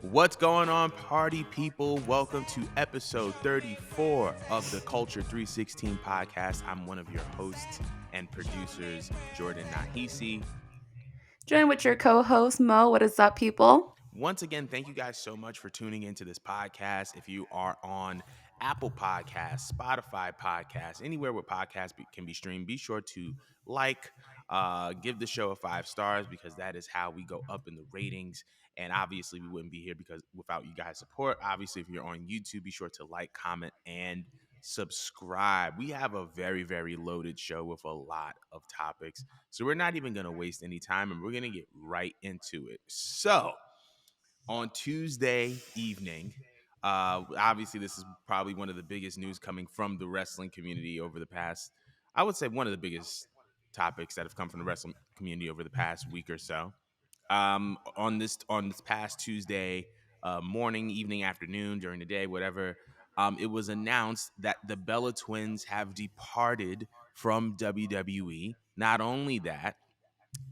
What's going on, party people? Welcome to episode 34 of the Culture 316 podcast. I'm one of your hosts and producers, Jordan Nahisi. Join with your co-host Mo. What is up, people? Once again, thank you guys so much for tuning into this podcast. If you are on Apple Podcasts, Spotify Podcasts, anywhere where podcasts can be streamed, be sure to give the show a 5 stars because that is how we go up in the ratings. And obviously, we wouldn't be here because without you guys' support. Obviously, if you're on YouTube, be sure to like, comment, and subscribe. We have a very, very loaded show with a lot of topics. So we're not even going to waste any time and we're going to get right into it. So, on Tuesday evening. Obviously, this is probably one of the biggest news coming from the wrestling community over the past, I would say, one of the biggest topics that have come from the wrestling community over the past week or so. On this past Tuesday morning, evening, afternoon, during the day, whatever, it was announced that the Bella Twins have departed from WWE. Not only that,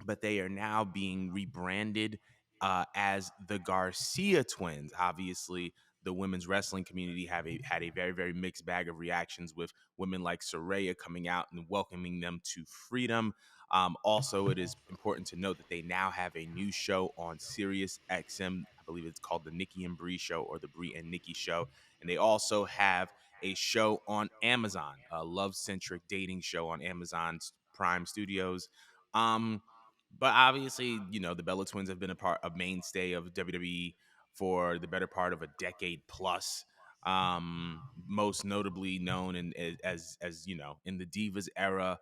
but they are now being rebranded as the Garcia twins. Obviously, the women's wrestling community had a very, very mixed bag of reactions with women like Saraya coming out and welcoming them to freedom. Also, it is important to note that they now have a new show on Sirius XM. I believe it's called the Nikki and Bree Show or the Bree and Nikki Show. And they also have a show on Amazon, a love-centric dating show on Amazon Prime Studios. Um, but obviously, the Bella Twins have been a mainstay of WWE for the better part of a decade plus. Most notably known as in the Divas era,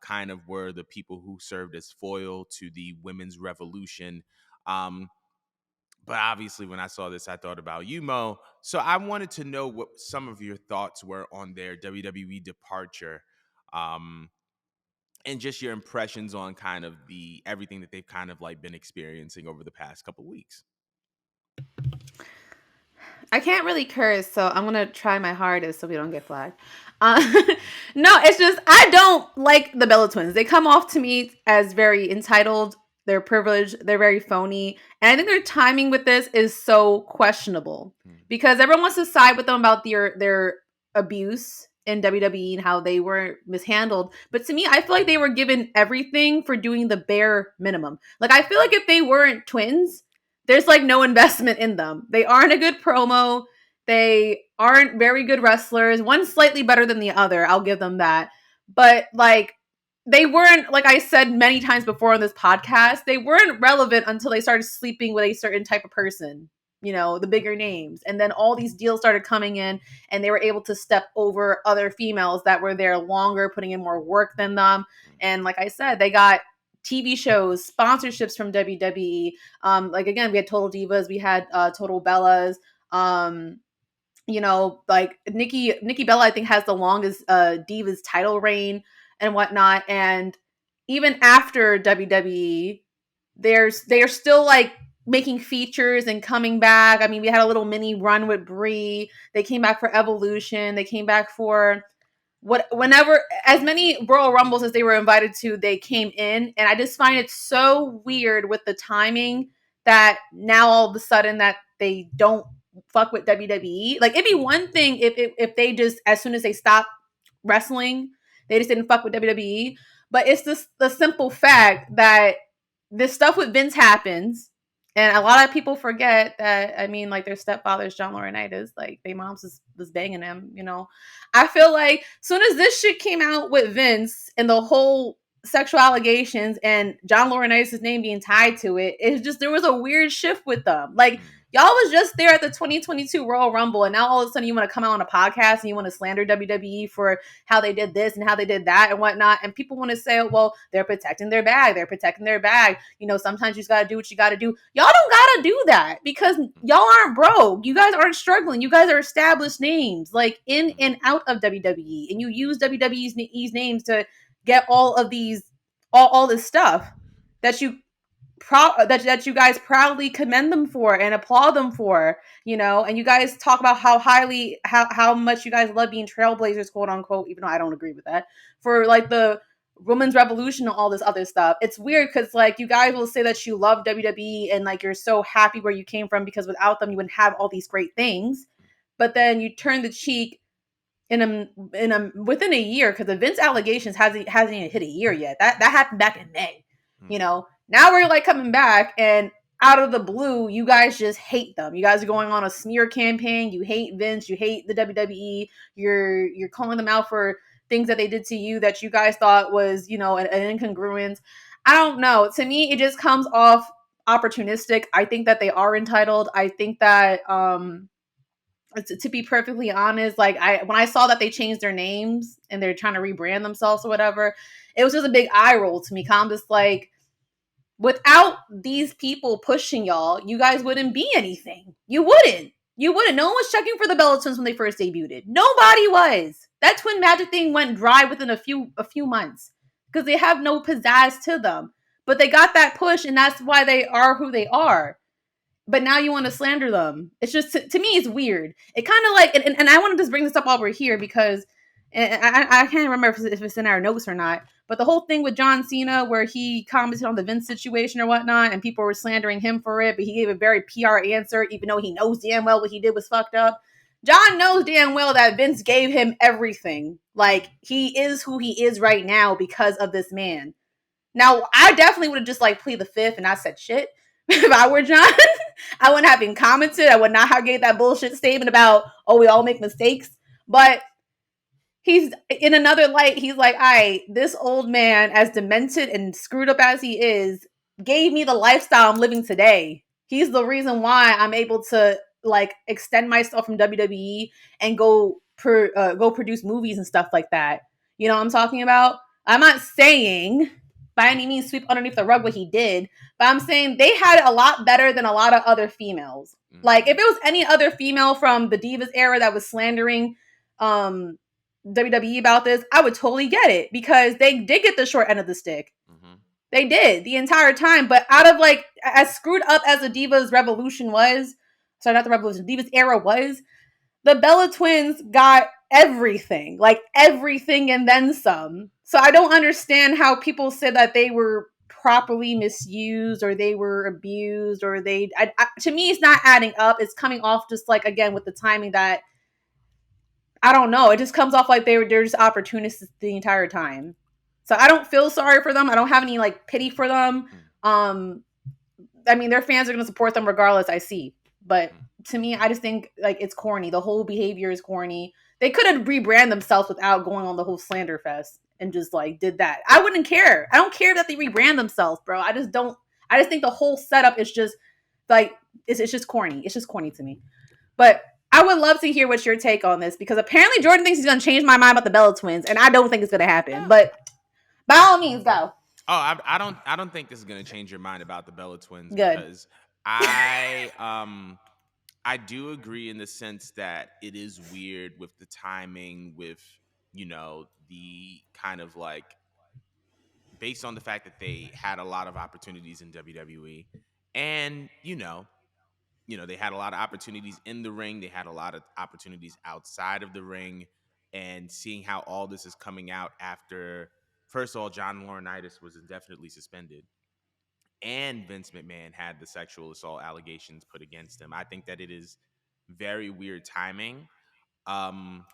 kind of were the people who served as foil to the women's revolution. Um, but obviously, when I saw this, I thought about you, Mo. So I wanted to know what some of your thoughts were on their WWE departure. Um, and just your impressions on kind of the everything that they've kind of like been experiencing over the past couple weeks. I can't really curse, so I'm gonna try my hardest so we don't get flagged. Uh, no, it's just I don't like the Bella Twins. They come off to me as very entitled. They're privileged. They're very phony, and I think their timing with this is so questionable because everyone wants to side with them about their abuse in WWE and how they were mishandled. But to me, I feel like they were given everything for doing the bare minimum. Like I feel like if they weren't twins, there's like no investment in them. They aren't a good promo. They aren't very good wrestlers. One's slightly better than the other. I'll give them that. But like they weren't, like I said many times before on this podcast, they weren't relevant until they started sleeping with a certain type of person, the bigger names. And then all these deals started coming in and they were able to step over other females that were there longer, putting in more work than them. And like I said, they got TV shows, sponsorships from WWE. Like again, we had Total Divas, we had Total Bellas. Like Nikki Bella, I think has the longest Divas title reign and whatnot. And even after WWE, they are still like making features and coming back. I mean, we had a little mini run with Brie. They came back for Evolution. They came back for whenever as many Royal Rumbles as they were invited to, they came in. And I just find it so weird with the timing that now all of a sudden that they don't fuck with WWE. Like it'd be one thing if they just as soon as they stop wrestling, they just didn't fuck with WWE. But it's just the simple fact that this stuff with Vince happens. And a lot of people forget that, I mean, like their stepfather's John Laurinaitis, like their mom's was banging him. I feel like as soon as this shit came out with Vince and the whole sexual allegations and John Laurinaitis' name being tied to it, it's just, there was a weird shift with them. Like, y'all was just there at the 2022 Royal Rumble, and now all of a sudden you want to come out on a podcast and you want to slander WWE for how they did this and how they did that and whatnot. And people want to say, well, they're protecting their bag. They're protecting their bag. Sometimes you just got to do what you got to do. Y'all don't got to do that because y'all aren't broke. You guys aren't struggling. You guys are established names, like in and out of WWE. And you use WWE's names to get all of these, all this stuff that you that you guys proudly commend them for and applaud them for, and you guys talk about how much you guys love being trailblazers, quote unquote, even though I don't agree with that, for like the women's revolution and all this other stuff. It's weird because like you guys will say that you love WWE and like you're so happy where you came from because without them you wouldn't have all these great things. But then you turn the cheek in a within a year because the Vince allegations hasn't even hit a year yet. That happened back in May. Mm. Now we're like coming back and out of the blue, you guys just hate them. You guys are going on a smear campaign. You hate Vince. You hate the WWE. You're calling them out for things that they did to you that you guys thought was an incongruence. I don't know. To me, it just comes off opportunistic. I think that they are entitled. I think that to be perfectly honest, like when I saw that they changed their names and they're trying to rebrand themselves or whatever, it was just a big eye roll to me. 'Cause I'm just like, without these people pushing y'all, you guys wouldn't be anything. You wouldn't. You wouldn't. No one was checking for the Bella Twins when they first debuted. Nobody was. That Twin Magic thing went dry within a few months because they have no pizzazz to them. But they got that push, and that's why they are who they are. But now you want to slander them. It's just to me, it's weird. It kind of like, and I want to just bring this up while we're here because and I can't remember if it's in our notes or not. But the whole thing with John Cena, where he commented on the Vince situation or whatnot, and people were slandering him for it, but he gave a very PR answer, even though he knows damn well what he did was fucked up. John knows damn well that Vince gave him everything. Like, he is who he is right now because of this man. Now, I definitely would have just like plead the fifth and not said shit if I were John. I wouldn't have been commented. I would not have gave that bullshit statement about, oh, we all make mistakes. But he's in another light. He's like, all right, this old man, as demented and screwed up as he is, gave me the lifestyle I'm living today. He's the reason why I'm able to like extend myself from WWE and go produce movies and stuff like that. You know what I'm talking about? I'm not saying by any means sweep underneath the rug what he did, but I'm saying they had it a lot better than a lot of other females. Like if Mm-hmm. it was any other female from the Divas era that was slandering um WWE about this, I would totally get it because they did get the short end of the stick. Mm-hmm. They did the entire time. But out of like as screwed up as the Divas Revolution was, sorry, not the Revolution, Divas era was, the Bella Twins got everything, like everything and then some. So I don't understand how people said that they were properly misused or they were abused or to me it's not adding up. It's coming off just like again with the timing that I don't know. It just comes off like they're just opportunists the entire time. So I don't feel sorry for them. I don't have any like pity for them. Um, I mean, their fans are going to support them regardless. I see, but to me, I just think like it's corny. The whole behavior is corny. They could have rebranded themselves without going on the whole slander fest and just like did that. I wouldn't care. I don't care that they rebrand themselves, bro. I just don't. I just think the whole setup is just like it's just corny. It's just corny to me. But I would love to hear what's your take on this because apparently Jordan thinks he's gonna change my mind about the Bella twins, and I don't think it's gonna happen. No. But by all means, go. Oh, I don't think this is gonna change your mind about the Bella Twins Good. because I I do agree in the sense that it is weird with the timing, with the kind of like based on the fact that they had a lot of opportunities in WWE, and they had a lot of opportunities in the ring, they had a lot of opportunities outside of the ring, and seeing how all this is coming out after, first of all, John Laurinaitis was indefinitely suspended and Vince McMahon had the sexual assault allegations put against him. I think that it is very weird timing. Um,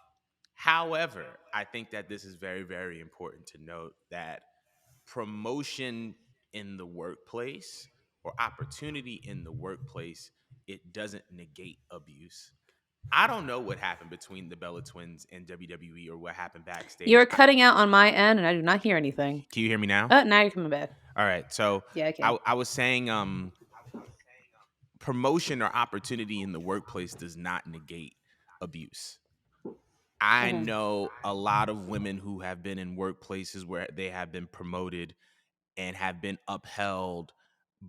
However, I think that this is very, very important to note that promotion in the workplace or opportunity in the workplace, it doesn't negate abuse. I don't know what happened between the Bella Twins and WWE or what happened backstage. You're cutting out on my end, and I do not hear anything. Can you hear me now? Now you're coming back. All right. So Yeah, I can. I was saying promotion or opportunity in the workplace does not negate abuse. I Mm-hmm. know a lot of women who have been in workplaces where they have been promoted and have been upheld,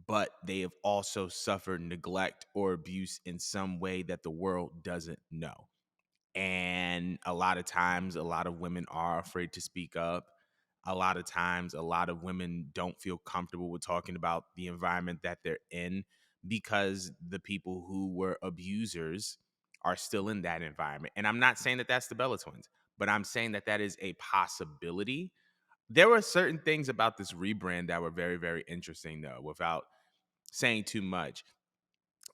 but they have also suffered neglect or abuse in some way that the world doesn't know. And a lot of times, a lot of women are afraid to speak up. A lot of times, a lot of women don't feel comfortable with talking about the environment that they're in because the people who were abusers are still in that environment. And I'm not saying that that's the Bella Twins, but I'm saying that that is a possibility. There were certain things about this rebrand that were very, very interesting, though, without saying too much.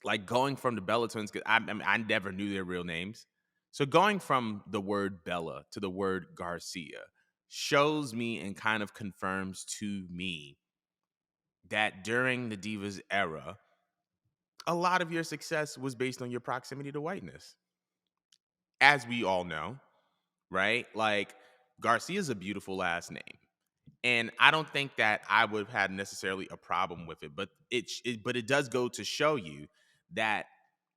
Like going from the Bella twins, 'cause I mean, I never knew their real names. So going from the word Bella to the word Garcia shows me and kind of confirms to me that during the Divas era, a lot of your success was based on your proximity to whiteness. As we all know, right? Like Garcia is a beautiful last name. And I don't think that I would have had necessarily a problem with it, but but it does go to show you that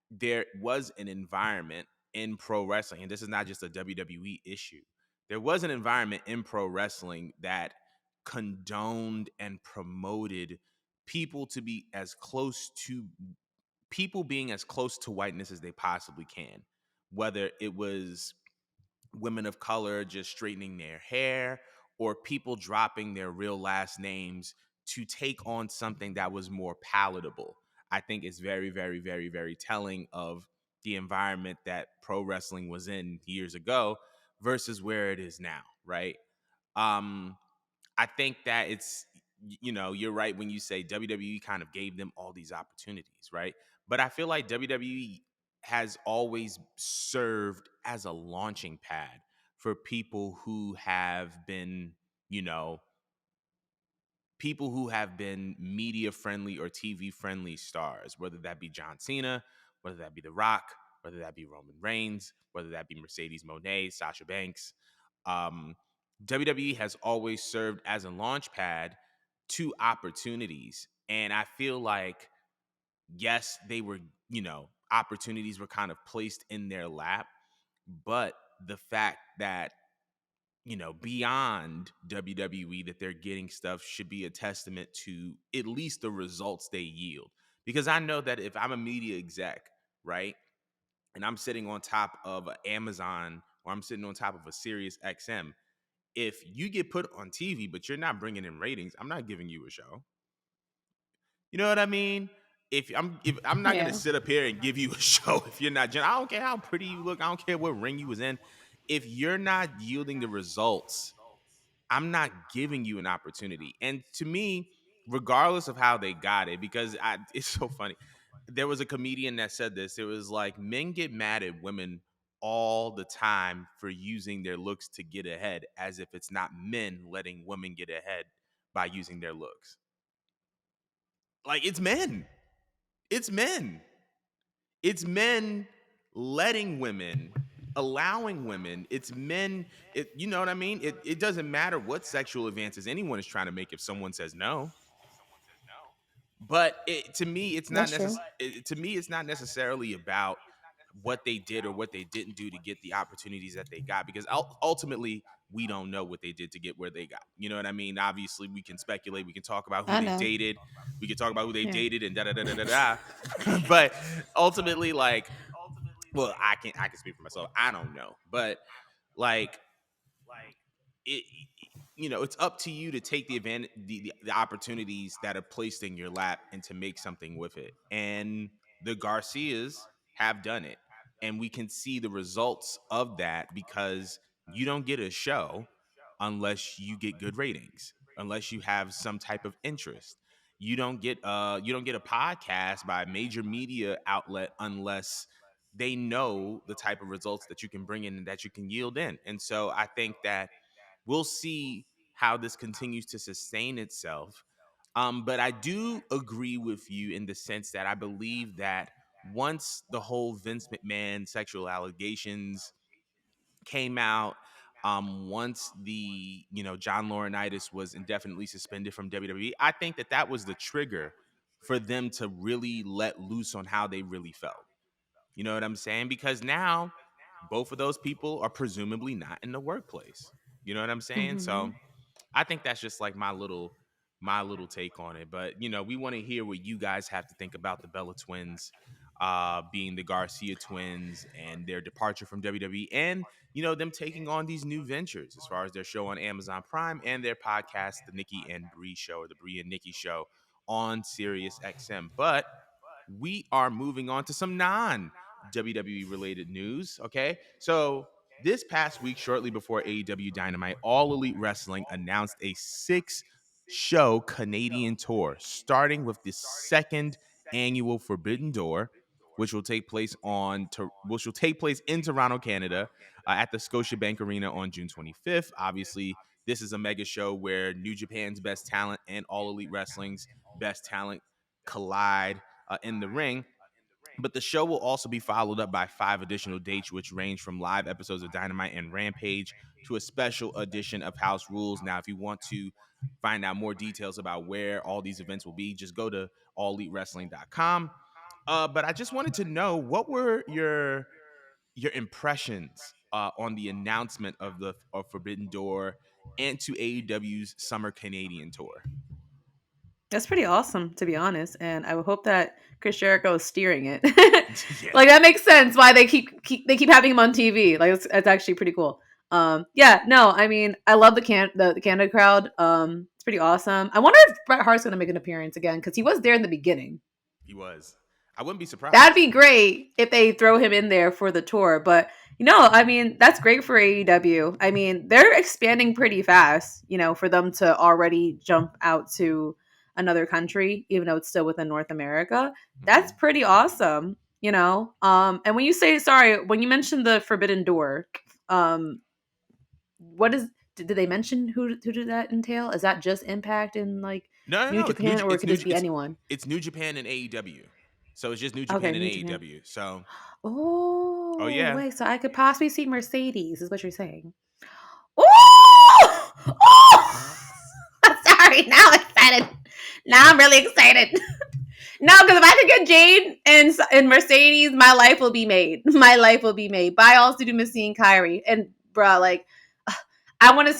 there was an environment in pro wrestling, and this is not just a WWE issue. There was an environment in pro wrestling that condoned and promoted people to be as close to people being as close to whiteness as they possibly can, whether it was women of color just straightening their hair or people dropping their real last names to take on something that was more palatable. I think it's very, very, very, very telling of the environment that pro wrestling was in years ago versus where it is now, right? Um, I think that you're right when you say WWE kind of gave them all these opportunities, right? But I feel like WWE has always served as a launching pad for people who have been, you know, people who have been media friendly or TV friendly stars, whether that be John Cena, whether that be The Rock, whether that be Roman Reigns, whether that be Mercedes Moné, Sasha Banks. Um, WWE has always served as a launch pad to opportunities. And I feel like, yes, they were, opportunities were kind of placed in their lap, but the fact that beyond WWE that they're getting stuff should be a testament to at least the results they yield. Because I know that if I'm a media exec, right, and I'm sitting on top of Amazon or I'm sitting on top of a Sirius XM, if you get put on TV but you're not bringing in ratings, I'm not giving you a show. You know what I mean? If I'm not gonna Yeah. sit up here and give you a show if you're not. I don't care how pretty you look. I don't care what ring you was in. If you're not yielding the results, I'm not giving you an opportunity. And to me, regardless of how they got it, because it's so funny. There was a comedian that said this. It was like men get mad at women all the time for using their looks to get ahead, as if it's not men letting women get ahead by using their looks. Like it's men. It's men. It's men letting women, allowing women. It's men. You know what I mean? It doesn't matter what sexual advances anyone is trying to make if someone says no. But to me, it's not That's true. necessarily. To me, it's not necessarily about what they did or what they didn't do to get the opportunities that they got, because ultimately we don't know what they did to get where they got. You know what I mean? Obviously, we can speculate. We can talk about who I they know. dated. We can talk about who they Yeah. dated and da da da da da da. But ultimately, like, well, I can speak for myself. I don't know, but like it it's up to you to take the advantage the opportunities that are placed in your lap and to make something with it. And the Garcias have done it, and we can see the results of that because you don't get a show unless you get good ratings, unless you have some type of interest. You don't get a podcast by a major media outlet unless they know the type of results that you can bring in and that you can yield in. And so I think that we'll see how this continues to sustain itself. But I do agree with you in the sense that I believe that once the whole Vince McMahon sexual allegations came out, once the John Laurinaitis was indefinitely suspended from WWE, I think that that was the trigger for them to really let loose on how they really felt. You know what I'm saying? Because now both of those people are presumably not in the workplace. You know what I'm saying? Hmm. So I think that's just like my little take on it. But we want to hear what you guys have to think about the Bella twins, being the Garcia twins and their departure from WWE, and them taking on these new ventures as far as their show on Amazon Prime and their podcast, the Nikki and Bree Show, or the Bree and Nikki Show on Sirius XM. But we are moving on to some non WWE related news. Okay, so this past week, shortly before AEW Dynamite, All Elite Wrestling announced a 6-show Canadian tour, starting with the second annual Forbidden Door, which will take place in Toronto, Canada, at the Scotiabank Arena on June 25th. Obviously, this is a mega show where New Japan's best talent and All Elite Wrestling's best talent collide in the ring. But the show will also be followed up by 5 additional dates, which range from live episodes of Dynamite and Rampage to a special edition of House Rules. Now, if you want to find out more details about where all these events will be, just go to allelitewrestling.com. But I just wanted to know, what were your impressions on the announcement of the of Forbidden Door and to AEW's Summer Canadian Tour? That's pretty awesome, to be honest, and I would hope that Chris Jericho is steering it. Yeah, Like that makes sense why they keep having him on TV. Like it's actually pretty cool. Yeah, no, I mean, I love the Canada crowd. It's pretty awesome. I wonder if Bret Hart's gonna make an appearance again because he was there in the beginning. he was. I wouldn't be That'd surprised. be great if they throw him in there for the tour. But I mean, that's great for AEW. I mean, they're expanding pretty fast, for them to already jump out to another country, even though it's still within North America. That's Mhm. pretty awesome. And when you say sorry, when you mentioned the Forbidden Door, um, what is did they mention who did that entail? Is that just Impact in like No, no, New no. Japan, or could this be anyone? It's New Japan and AEW. So it's just New Okay, Japan and New Japan. AEW. So, oh Oh, yeah, wait, so I could possibly see Mercedes, is what you're saying. Oh! Oh! I'm sorry, now I'm excited. Now I'm really excited. No, because if I could get Jade and Mercedes, my life will be made. My life will be made. But I also do miss seeing Kyrie. And bruh, like I want to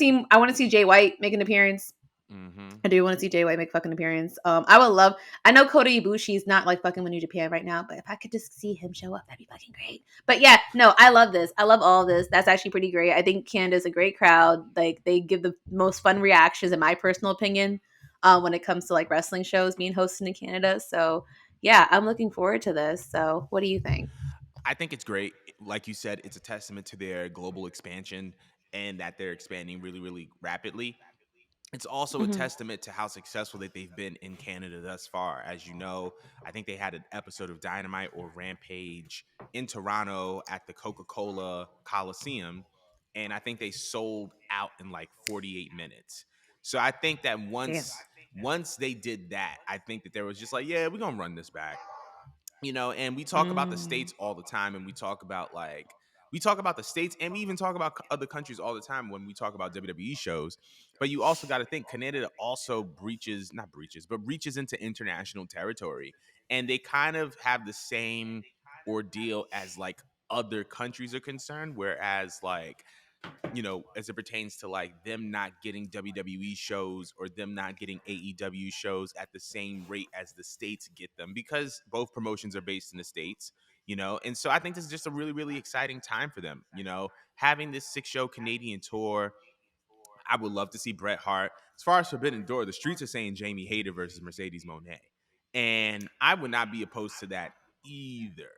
see Jay White make an appearance. hmm I do want to see Jay White make fucking appearance. I would love. I know Kota Ibushi's not like fucking with New Japan right now, but if I could just see him show up, that'd be fucking great. But yeah, no, I love this. I love all this. That's actually pretty great. I think Canada's a great crowd. Like they give the most fun reactions, in my personal opinion, when it comes to like wrestling shows being hosted in Canada. So yeah, I'm looking forward to this. So what do you think? I think it's great. Like you said, it's a testament to their global expansion and that they're expanding really, really rapidly. It's also a Hmm. testament to how successful that they've been in Canada thus far. As you know, I think they had an episode of Dynamite or Rampage in Toronto at the Coca-Cola Coliseum, and I think they sold out in like 48 minutes. So I think that Damn. once they did that, I think that there was just like, yeah, we're gonna run this back. And we talk about the Mm. states all the time, and we talk about the states, and we even talk about other countries all the time when we talk about WWE shows. But you also got to think Canada also not breaches, but reaches into international territory, and they kind of have the same ordeal as like other countries are concerned, whereas like, as it pertains to like them not getting WWE shows or them not getting AEW shows at the same rate as the states get them, because both promotions are based in the states. And so I think this is just a really, really exciting time for them, having this 6-show Canadian tour. I would love to see Bret Hart. As far as Forbidden Door, the streets are saying Jamie Hayter versus Mercedes Moné. And I would not be opposed to that either,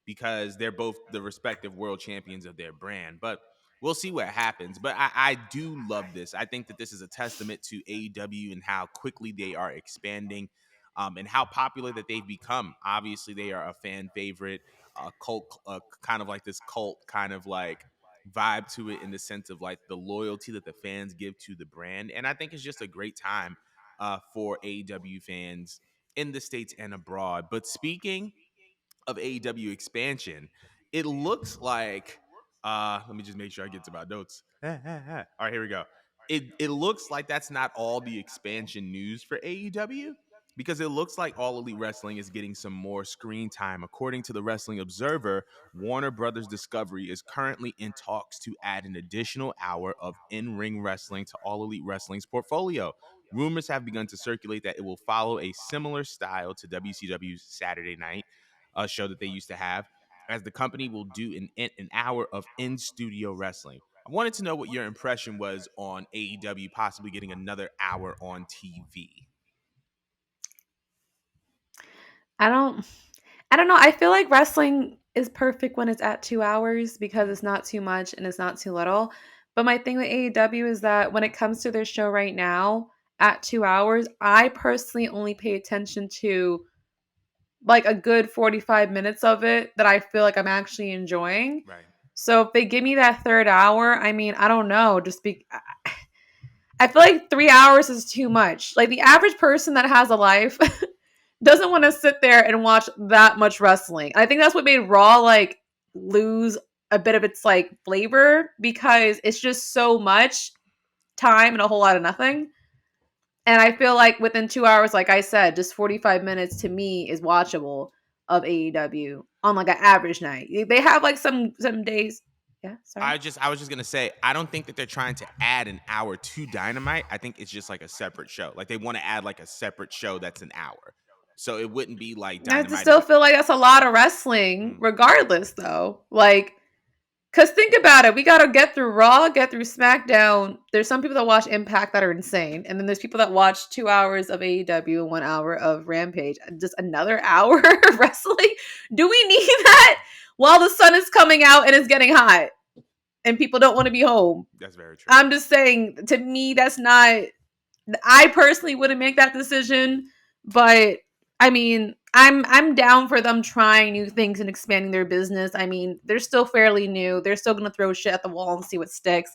because they're both the respective world champions of their brand. But we'll see what happens. But I do love this. I think that this is a testament to AEW and how quickly they are expanding, and how popular that they've become. Obviously, they are a fan favorite, cult, kind of like this cult kind of like vibe to it, in the sense of like the loyalty that the fans give to the brand. And I think it's just a great time for AEW fans in the States and abroad. But speaking of AEW expansion, it looks like let me just make sure I get to my notes. All right, here we go. It looks like that's not all the expansion news for AEW, because it looks like All Elite Wrestling is getting some more screen time. According to the Wrestling Observer, Warner Brothers Discovery is currently in talks to add an additional hour of in-ring wrestling to All Elite Wrestling's portfolio. Rumors have begun to circulate that it will follow a similar style to WCW's Saturday Night show that they used to have, as the company will do an hour of in studio wrestling. I wanted to know what your impression was on AEW possibly getting another hour on TV. I don't. I don't know. I feel like wrestling is perfect when it's at 2 hours because it's not too much and it's not too little. But my thing with AEW is that when it comes to their show right now at 2 hours, I personally only pay attention to like a good 45 minutes of it that I feel like I'm actually enjoying. Right. So if they give me that third hour, I mean, I don't know. I feel like 3 hours is too much. Like the average person that has a life doesn't want to sit there and watch that much wrestling. I think that's what made Raw like lose a bit of its like flavor because it's just so much time and a whole lot of nothing. And I feel like within 2 hours, like I said, just 45 minutes to me is watchable of AEW on like an average night. They have like some days. Yeah, sorry. I was just gonna say, I don't think that they're trying to add an hour to Dynamite. I think it's just like a separate show. Like they want to add like a separate show that's an hour. So it wouldn't be like I just Dynamite is still a feel like that's a lot of wrestling, mm, regardless, though. Like, because think about it. We got to get through Raw, get through SmackDown. There's some people that watch Impact that are insane. And then there's people that watch 2 hours of AEW and 1 hour of Rampage. Just another hour of wrestling? Do we need that while the sun is coming out and it's getting hot and people don't want to be home? that's very true. I'm just saying, to me, that's not. I personally wouldn't make that decision, but I mean, I'm down for them trying new things and expanding their business. I mean, they're still fairly new. They're still going to throw shit at the wall and see what sticks.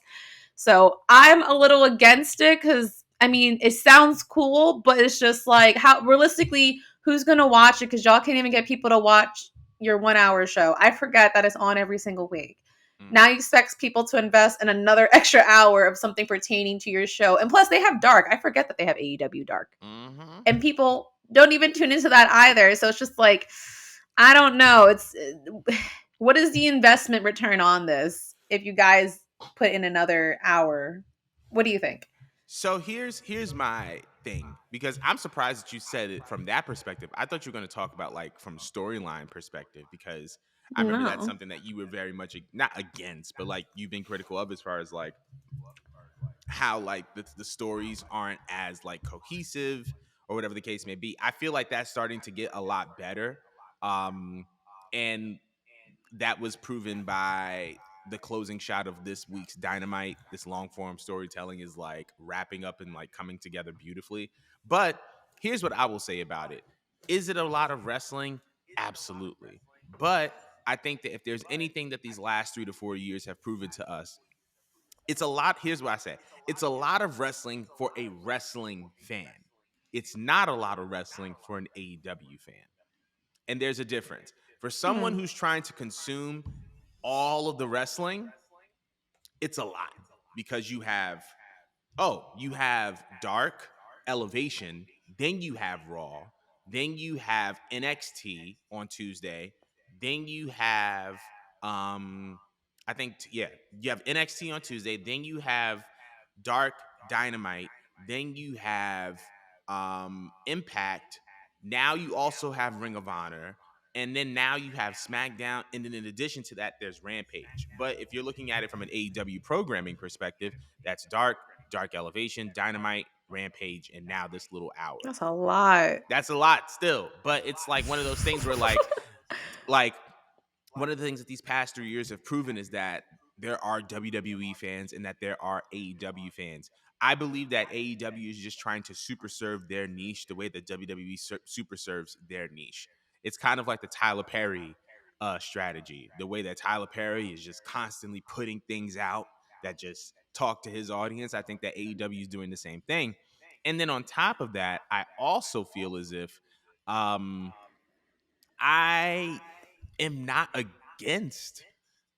So I'm a little against it because I mean, it sounds cool, but it's just like how realistically, who's going to watch it? Because y'all can't even get people to watch your 1 hour show. I forget that it's on every single week. Mm, Now you expect people to invest in another extra hour of something pertaining to your show. And plus, they have Dark. I forget that they have AEW Dark. mm-hmm. And people don't even tune into that either. So it's just like, I don't know. It's what is the investment return on this if you guys put in another hour? What do you think? So here's my thing because I'm surprised that you said it from that perspective. I thought you were going to talk about like from storyline perspective because I remember that's No. something that you were very much not against, but like you've been critical of as far as like how like the stories aren't as like cohesive or whatever the case may be. I feel like that's starting to get a lot better. Um and that was proven by the closing shot of this week's Dynamite. This long form storytelling is like wrapping up and like coming together beautifully. But here's what I will say about it. Is it a lot of wrestling? Absolutely. But I think that if there's anything that these last 3 to 4 years have proven to us, it's a lot. Here's what I say. It's a lot of wrestling for a wrestling fan. It's not a lot of wrestling for an AEW fan. And there's a difference. For someone Hmm. who's trying to consume all of the wrestling, it's a lot because you have Dark, Elevation, then you have Raw, then you have NXT on Tuesday, then you have I think yeah, you have NXT on Tuesday, then you have Dark Dynamite, then you have Impact, now you also have Ring of Honor, and then now you have SmackDown, and then in addition to that, there's Rampage. But if you're looking at it from an AEW programming perspective, that's Dark Elevation, Dynamite, Rampage, and now this little hour. That's a lot. That's a lot still, but it's like one of those things where like one of the things that these past 3 years have proven is that there are WWE fans and that there are AEW fans. I believe that AEW is just trying to super serve their niche the way that WWE super serves their niche. It's kind of like the Tyler Perry strategy, the way that Tyler Perry is just constantly putting things out that just talk to his audience. I think that AEW is doing the same thing. And then on top of that, I also feel as if um, I am not against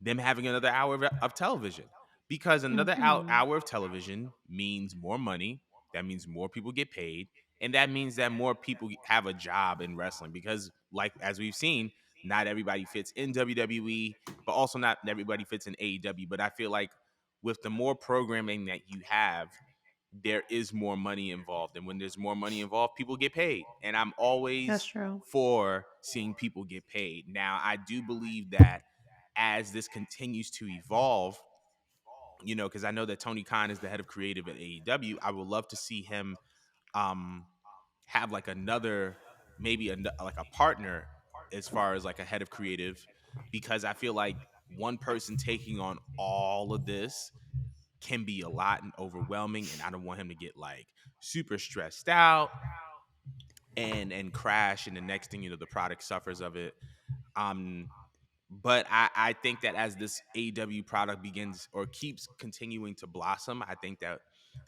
them having another hour of television because another Hmm. hour of television means more money. That means more people get paid. And that means that more people have a job in wrestling because, like, as we've seen, not everybody fits in WWE, but also not everybody fits in AEW. But I feel like with the more programming that you have, there is more money involved. And when there's more money involved, people get paid. And I'm That's always true. for seeing people get paid. Now, I do believe that as this continues to evolve, because I know that Tony Khan is the head of creative at AEW, I would love to see him um, have like another, maybe like a partner as far as like a head of creative, because I feel like one person taking on all of this can be a lot and overwhelming, and I don't want him to get like super stressed out and crash, and the next thing you know, the product suffers of it. Um, but I think that as this AEW product begins or keeps continuing to blossom, I think that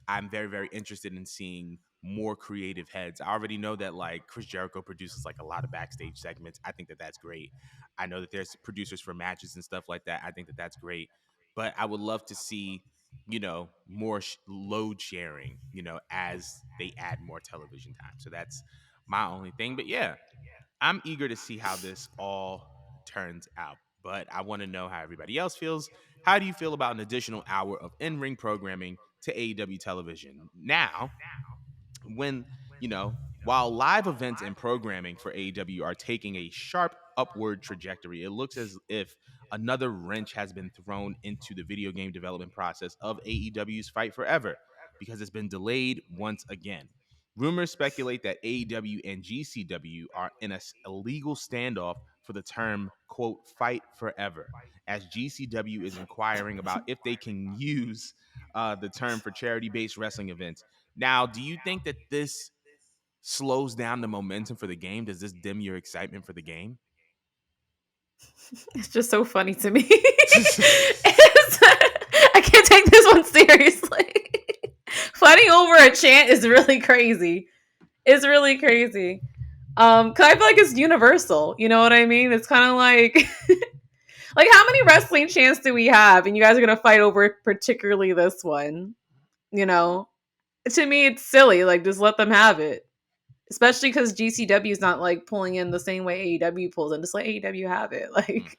I'm very, very interested in seeing more creative heads. I already know that like Chris Jericho produces like a lot of backstage segments. I think that that's great. I know that there's producers for matches and stuff like that. I think that that's great. But I would love to see, more load sharing, as they add more television time. So that's my only thing. But yeah, I'm eager to see how this all turns out. But I want to know how everybody else feels. How do you feel about an additional hour of in ring programming to AEW television? Now, when, while live events and programming for AEW are taking a sharp upward trajectory, it looks as if another wrench has been thrown into the video game development process of AEW's Fight Forever because it's been delayed once again. Rumors speculate that AEW and GCW are in a legal standoff for the term, quote, fight forever, as GCW is inquiring about if they can use the term for charity based wrestling events. Now, do you think that this slows down the momentum for the game? Does this dim your excitement for the game? It's just so funny to me. I can't take this one seriously. Fighting over a chant is really crazy. It's really crazy. Cause I feel like it's universal. You know what I mean? It's kind of like like how many wrestling chants do we have, and you guys are gonna fight over particularly this one? You know, to me, it's silly. Like, just let them have it. Especially because GCW is not like pulling in the same way AEW pulls in. Just let AEW have it. Mm, Like,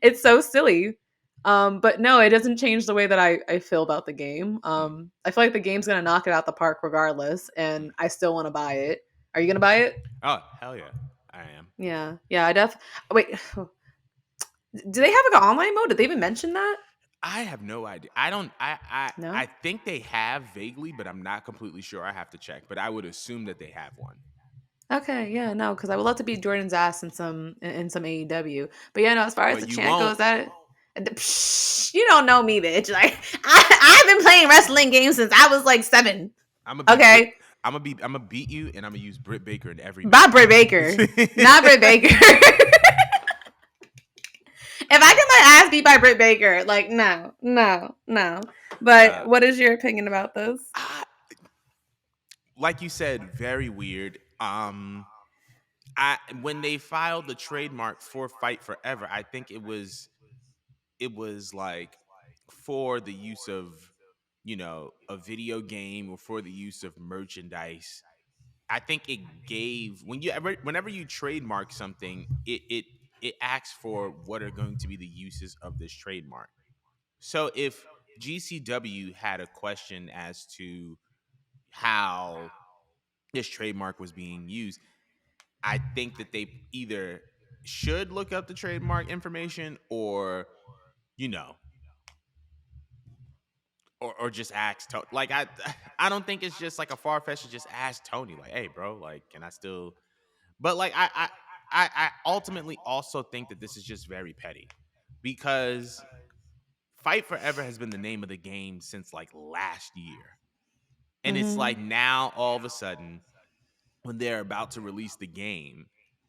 it's so silly. But no, it doesn't change the way that I feel about the game. mm, I feel like the game's gonna knock it out the park regardless, mm. and I still want to buy it. Are you gonna buy it? Oh, hell yeah. I am. Yeah, yeah. Wait. Do they have like an online mode? Did they even mention that? I have no idea. I don't I No. think they have vaguely, but I'm not completely sure. I have to check, but I would assume that they have one. Okay, yeah, no, because I would love to beat Jordan's ass in some AEW. But yeah, no, as far as But the you chant won't. goes, you don't know me, bitch. Like I've been playing wrestling games since I was like 7. I'm gonna beat Brit. Okay, I'm gonna beat you, and I'm gonna use Britt Baker in every by match. Britt Baker, not Britt Baker. If I get my ass beat by Britt Baker, like no, no, no. But uh, what is your opinion about this? I, like you said, very weird. I when they filed the trademark for Fight Forever, I think it was like for the use of a video game or for the use of merchandise. I think it gave whenever you trademark something, it asks for what are going to be the uses of this trademark. So if GCW had a question as to how this trademark was being used, I think that they either should look up the trademark information or, you know, or just ask Tony. Like I don't think it's just like a far fetched to just ask Tony, like, hey, bro, like, can I still? But like I ultimately also think that this is just very petty because Fight Forever has been the name of the game since like last year. And it's Mm-hmm. like now all of a sudden when they're about to release the game,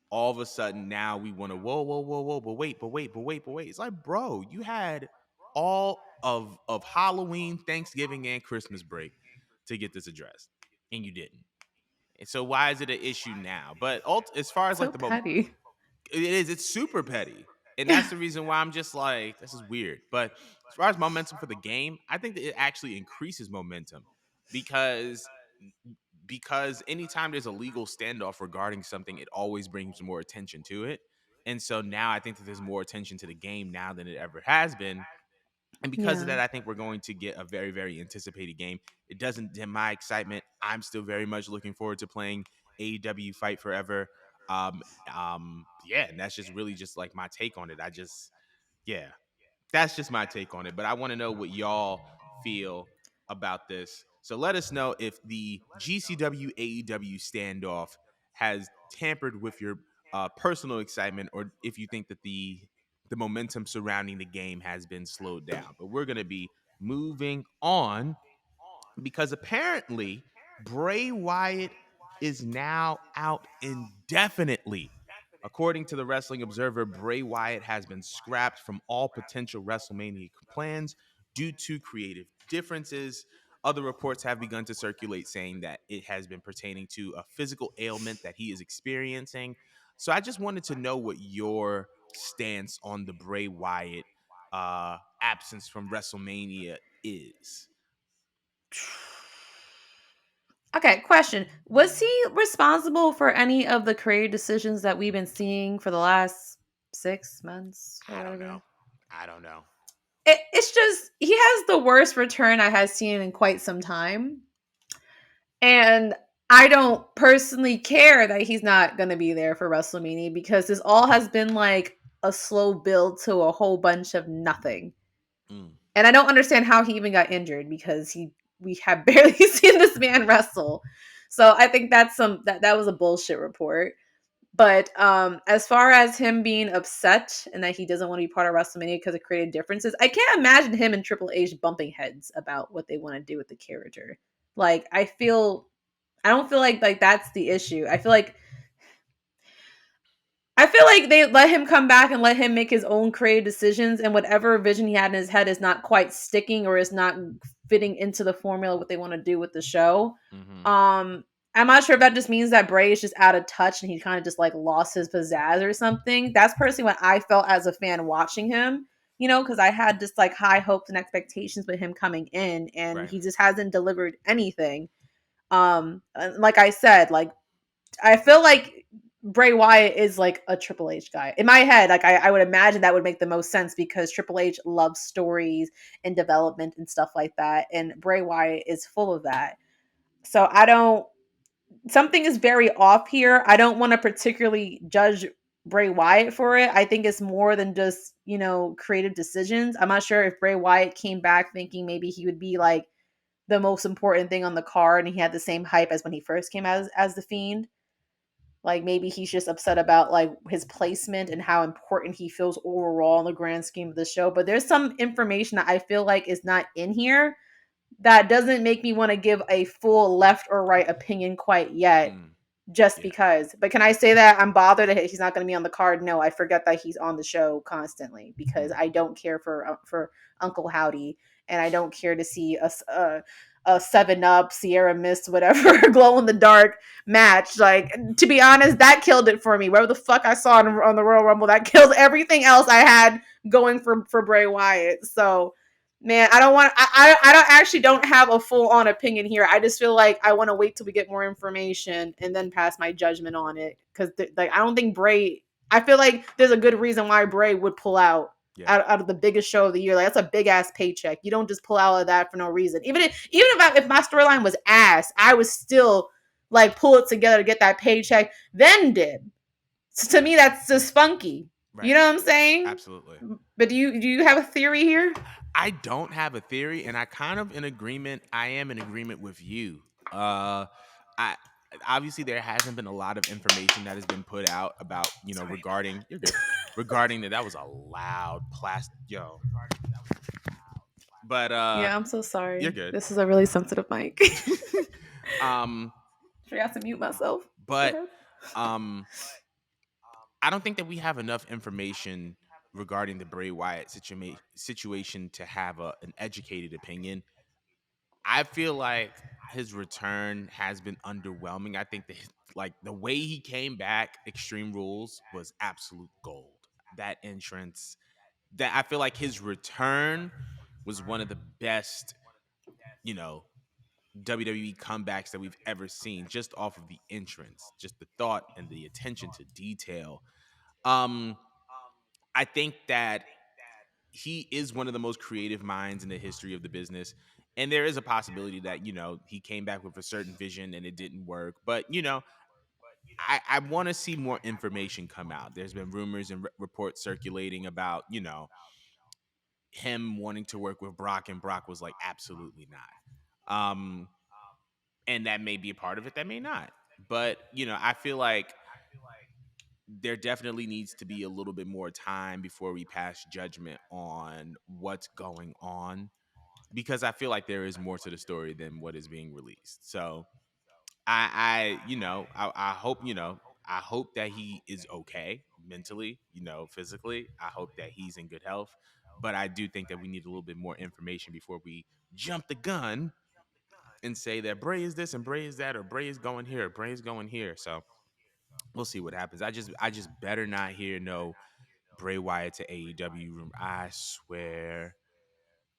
all of a sudden now we want to whoa, but wait. It's like, bro, you had all of Halloween, Thanksgiving, and Christmas break to get this addressed, and you didn't. And so why is it an issue now? But as far as So like petty. it's super petty. And that's the reason why I'm just like, this is weird. But as far as momentum for the game, I think that it actually increases momentum because anytime there's a legal standoff regarding something, it always brings more attention to it. And so now I think that there's more attention to the game now than it ever has been. And because of Yeah. that, I think we're going to get a very, very anticipated game. It doesn't dim my excitement. I'm still very much looking forward to playing AEW Fight Forever. Yeah, and that's just really just like my take on it. Yeah, that's just my take on it. But I want to know what y'all feel about this. So let us know if the GCW AEW standoff has tampered with your personal excitement, or if you think that the momentum surrounding the game has been slowed down. But we're going to be moving on because apparently Bray Wyatt is now out indefinitely. According to the Wrestling Observer, Bray Wyatt has been scrapped from all potential WrestleMania plans due to creative differences. Other reports have begun to circulate saying that it has been pertaining to a physical ailment that he is experiencing. So I just wanted to know what your stance on the Bray Wyatt absence from WrestleMania is. Okay, question. Was he responsible for any of the creative decisions that we've been seeing for the last 6 months or I don't know. whatever? I don't know. It's just, he has the worst return I have seen in quite some time. And I don't personally care that he's not going to be there for WrestleMania because this all has been like a slow build to a whole bunch of nothing. Mm, And I don't understand how he even got injured because we have barely seen this man wrestle. So I think that was a bullshit report. But as far as him being upset and that he doesn't want to be part of WrestleMania because of creative differences, I can't imagine him and Triple H bumping heads about what they want to do with the character. Like I don't feel like that's the issue. I feel like they let him come back and let him make his own creative decisions, and whatever vision he had in his head is not quite sticking or is not fitting into the formula what they want to do with the show. hmm Um, I'm not sure if that just means that Bray is just out of touch and he kind of just like lost his pizzazz or something. That's personally what I felt as a fan watching him. Because I had just like high hopes and expectations with him coming in, and Right. he just hasn't delivered anything. Like I said, like I feel like Bray Wyatt is like a Triple H guy. In my head, like I would imagine that would make the most sense because Triple H loves stories and development and stuff like that. And Bray Wyatt is full of that. So I don't, something is very off here. I don't want to particularly judge Bray Wyatt for it. I think it's more than just, creative decisions. I'm not sure if Bray Wyatt came back thinking maybe he would be like the most important thing on the card and he had the same hype as when he first came out as the Fiend. Like maybe he's just upset about like his placement and how important he feels overall in the grand scheme of the show. But there's some information that I feel like is not in here that doesn't make me want to give a full left or right opinion quite yet Mm, just yeah. because. But can I say that I'm bothered that he's not going to be on the card? No, I forget that he's on the show constantly because Mm, I don't care for Uncle Howdy, and I don't care to see a Seven Up, Sierra Mist, whatever, glow in the dark match. Like to be honest, that killed it for me. Whatever the fuck I saw on the Royal Rumble, that killed everything else I had going for Bray Wyatt. So man, I don't want. I don't actually don't have a full on opinion here. I just feel like I want to wait till we get more information and then pass my judgment on it. Because like I don't think Bray. I feel like there's a good reason why Bray would pull yeah. out of the biggest show of the year. Like that's a big ass paycheck. You don't just pull out of that for no reason. Even if my storyline was ass, I would still like pull it together to get that paycheck. Then did. So to me, that's just funky. You Right. know what I'm saying? Absolutely. But do you have a theory here? I don't have a theory, and I am in agreement with you. I obviously there hasn't been a lot of information that has been put out about Sorry. regarding you're good regarding that was a loud plastic yo, but Yeah, I'm so you're sorry. good. This is a really sensitive mic. um, Forgot to mute myself. Go but ahead. um, I don't think that we have enough information regarding the Bray Wyatt situation to have an educated opinion. I feel like his return has been underwhelming. I think that like the way he came back, Extreme Rules was absolute gold. That entrance, that I feel like his return was one of the best, you know, WWE comebacks that we've ever seen, just off of the entrance, just the thought and the attention to detail. Um, I think that he is one of the most creative minds in the history of the business. And there is a possibility that, he came back with a certain vision and it didn't work. But, I want to see more information come out. There's been rumors and reports circulating about, him wanting to work with Brock, and Brock was like, absolutely not. And that may be a part of it, that may not. But, I feel like there definitely needs to be a little bit more time before we pass judgment on what's going on, because I feel like there is more to the story than what is being released. So I hope, I hope that he is okay mentally, physically. I hope that he's in good health. But I do think that we need a little bit more information before we jump the gun and say that Bray is this and Bray is that, or Bray is going here, or Bray is going here. So we'll see what happens. I just better not hear no Bray Wyatt to AEW room. I swear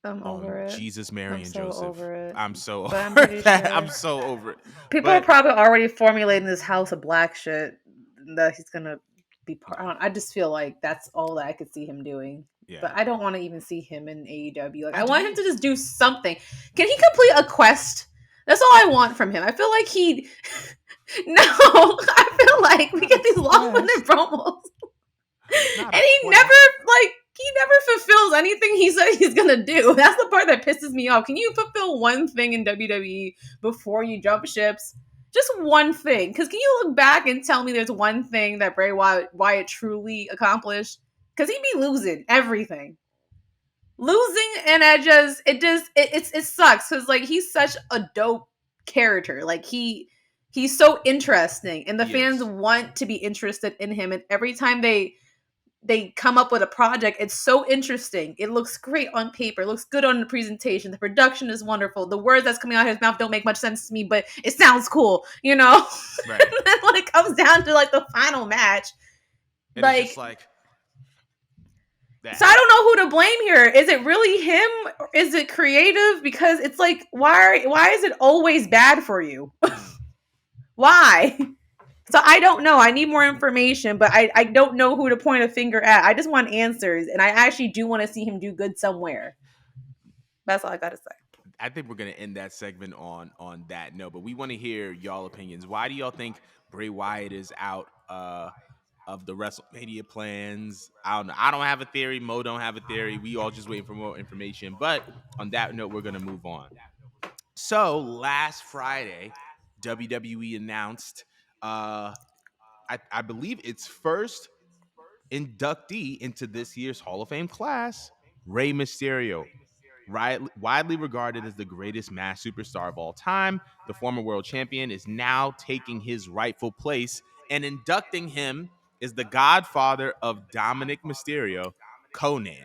I'm over on it. Jesus, Mary, I'm and so Joseph. over it. I'm so But I'm over pretty that. sure I'm so over it. people are But probably already formulating this house of black shit that he's gonna be part. I just feel like that's all that I could see him doing. But yeah, I don't want to even see him in AEW. Like I I want him do. to just do something. Can he complete a quest? That's all I want from him. I feel like he. No, I feel like we get Not a these long-winded quest. promos Not and a he never quest. he never fulfills anything he said he's gonna do. That's the part that pisses me off. Can you fulfill one thing in WWE before you jump ships? Just one thing. Because can you look back and tell me there's one thing that Bray Wyatt truly accomplished? Because he'd be losing everything. Losing, and it sucks because like he's such a dope character. Like he's so interesting, and the He fans is. want to be interested in him. And every time they come up with a project, it's so interesting. It looks great on paper, it looks good on the presentation, the production is wonderful, the words that's coming out of his mouth don't make much sense to me, but it sounds cool, Right. and then when it comes down to like the final match, And it's just like, like so that. I don't know who to blame here. Is it really him, or is it creative? Because it's like, why is it always bad for you? Mm. Why? So I don't know. I need more information, but I don't know who to point a finger at. I just want answers, and I actually do want to see him do good somewhere. That's all I gotta say. I think we're gonna end that segment on that note, but we want to hear y'all opinions. Why do y'all think Bray Wyatt is out of the WrestleMania plans? I don't know. I don't have a theory. Mo don't have a theory. We all just waiting for more information. But on that note, we're gonna move on. So last Friday, WWE announced, I believe its first inductee into this year's Hall of Fame class, Rey Mysterio. Widely regarded as the greatest mass superstar of all time, the former world champion is now taking his rightful place, and inducting him is the godfather of Dominic Mysterio, Conan.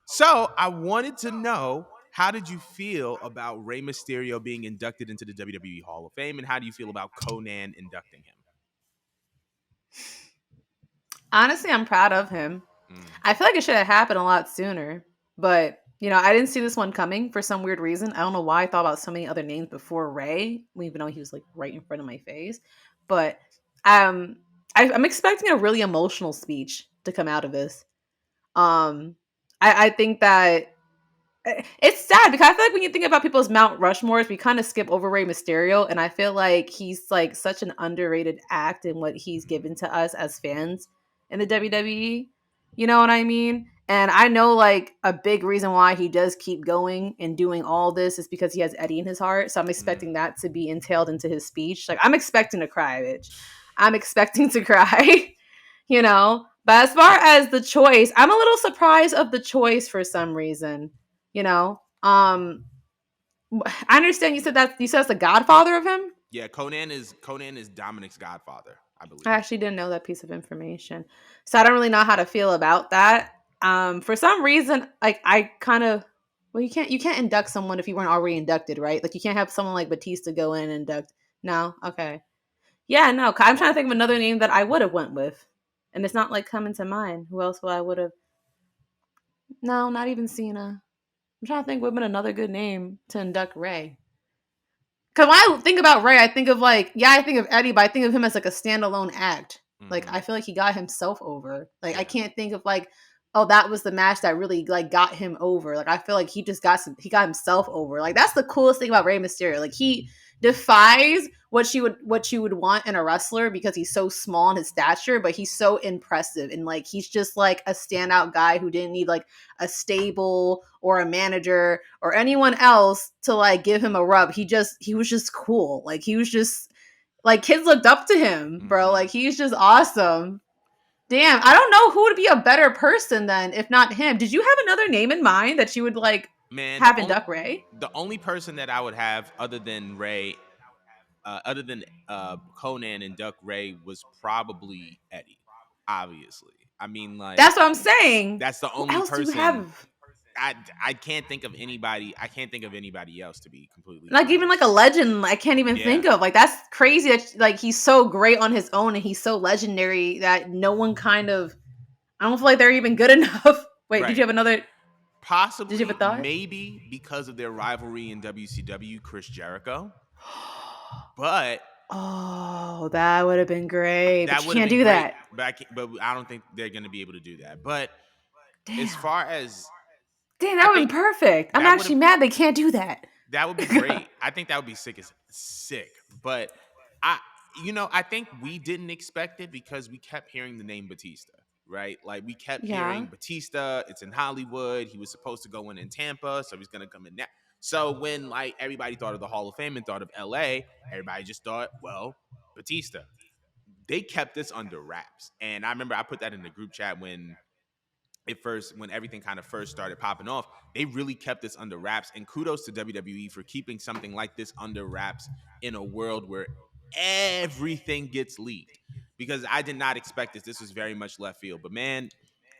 So I wanted to know, how did you feel about Rey Mysterio being inducted into the WWE Hall of Fame, and how do you feel about Conan inducting him? Honestly, I'm proud of him. Mm, I feel like it should have happened a lot sooner, but I didn't see this one coming for some weird reason. I don't know why I thought about so many other names before Ray, even though he was like right in front of my face. But um, I'm expecting a really emotional speech to come out of this. Um, I think that it's sad because I feel like when you think about people's Mount Rushmores, we kind of skip over Rey Mysterio, and I feel like he's like such an underrated act in what he's given to us as fans in the WWE. You know what I mean? And I know like a big reason why he does keep going and doing all this is because he has Eddie in his heart. So I'm mm. expecting that to be entailed into his speech. Like I'm expecting to cry, bitch. I'm expecting to cry. But as far as the choice, I'm a little surprised of the choice for some reason. You know, I understand you said it's the godfather of him. Yeah, Conan is Dominic's godfather, I I believe. actually didn't know that piece of information, so I don't really know how to feel about that. For some reason, like I kind of, well, you can't induct someone if you weren't already inducted, right? Like you can't have someone like Batista go in and induct. No, okay, yeah, no. I'm trying to think of another name that I would have went with, and it's not like coming to mind. Who else would I would have? No, not even Cena. I'm trying to think. Would have been another good name to induct Ray. Because when I think about Ray, I think of like, yeah, I think of Eddie, but I think of him as like a standalone act. Like Mm-hmm. I feel like he got himself over. Like I Yeah. can't think of like, oh, that was the match that really like got him over. Like I feel like he got himself over. Like that's the coolest thing about Rey Mysterio. Like he defies what you would want in a wrestler because he's so small in his stature, but he's so impressive and like he's just like a standout guy who didn't need like a stable or a manager or anyone else to like give him a rub. He was just cool. Like he was just like kids looked up to him, bro. Mm-hmm. Like he's just awesome. Damn, I don't know who would be a better person then if not him. Did you have another name in mind that you would like Man, have induct Ray? the only person that I would have other than Conan and Duck Ray was probably Eddie. Obviously, I mean, like That's what I'm saying. that's the Who only else do you person. have? I can't think of anybody. I can't think of anybody else, to be completely Like even like honest. a legend, I can't even Yeah, think of. Like that's crazy. That like he's so great on his own and he's so legendary that no one kind of. I don't feel like they're even good enough. Wait, did you right. have another? Did you have a Possibly, thought? maybe because of their rivalry in WCW, Chris Jericho. But Oh, that would have been great, but that you would have can't been do great. that. But I don't think they're going to be able to do that. But as Damn. far as Damn, that I would have think been perfect. I'm that would actually have mad they can't do that. that would be great. I think that would be sick as sick. But I I think we didn't expect it because we kept hearing the name Batista, right? Like we kept Yeah. hearing Batista, it's in Hollywood. He was supposed to go in Tampa, so he's going to come in now. So when like everybody thought of the Hall of Fame and thought of LA, everybody just thought, well, Batista. They kept this under wraps. And I remember I put that in the group chat when everything kind of first started popping off. They really kept this under wraps, and kudos to WWE for keeping something like this under wraps in a world where everything gets leaked, because I did not expect this. This was very much left field. But man,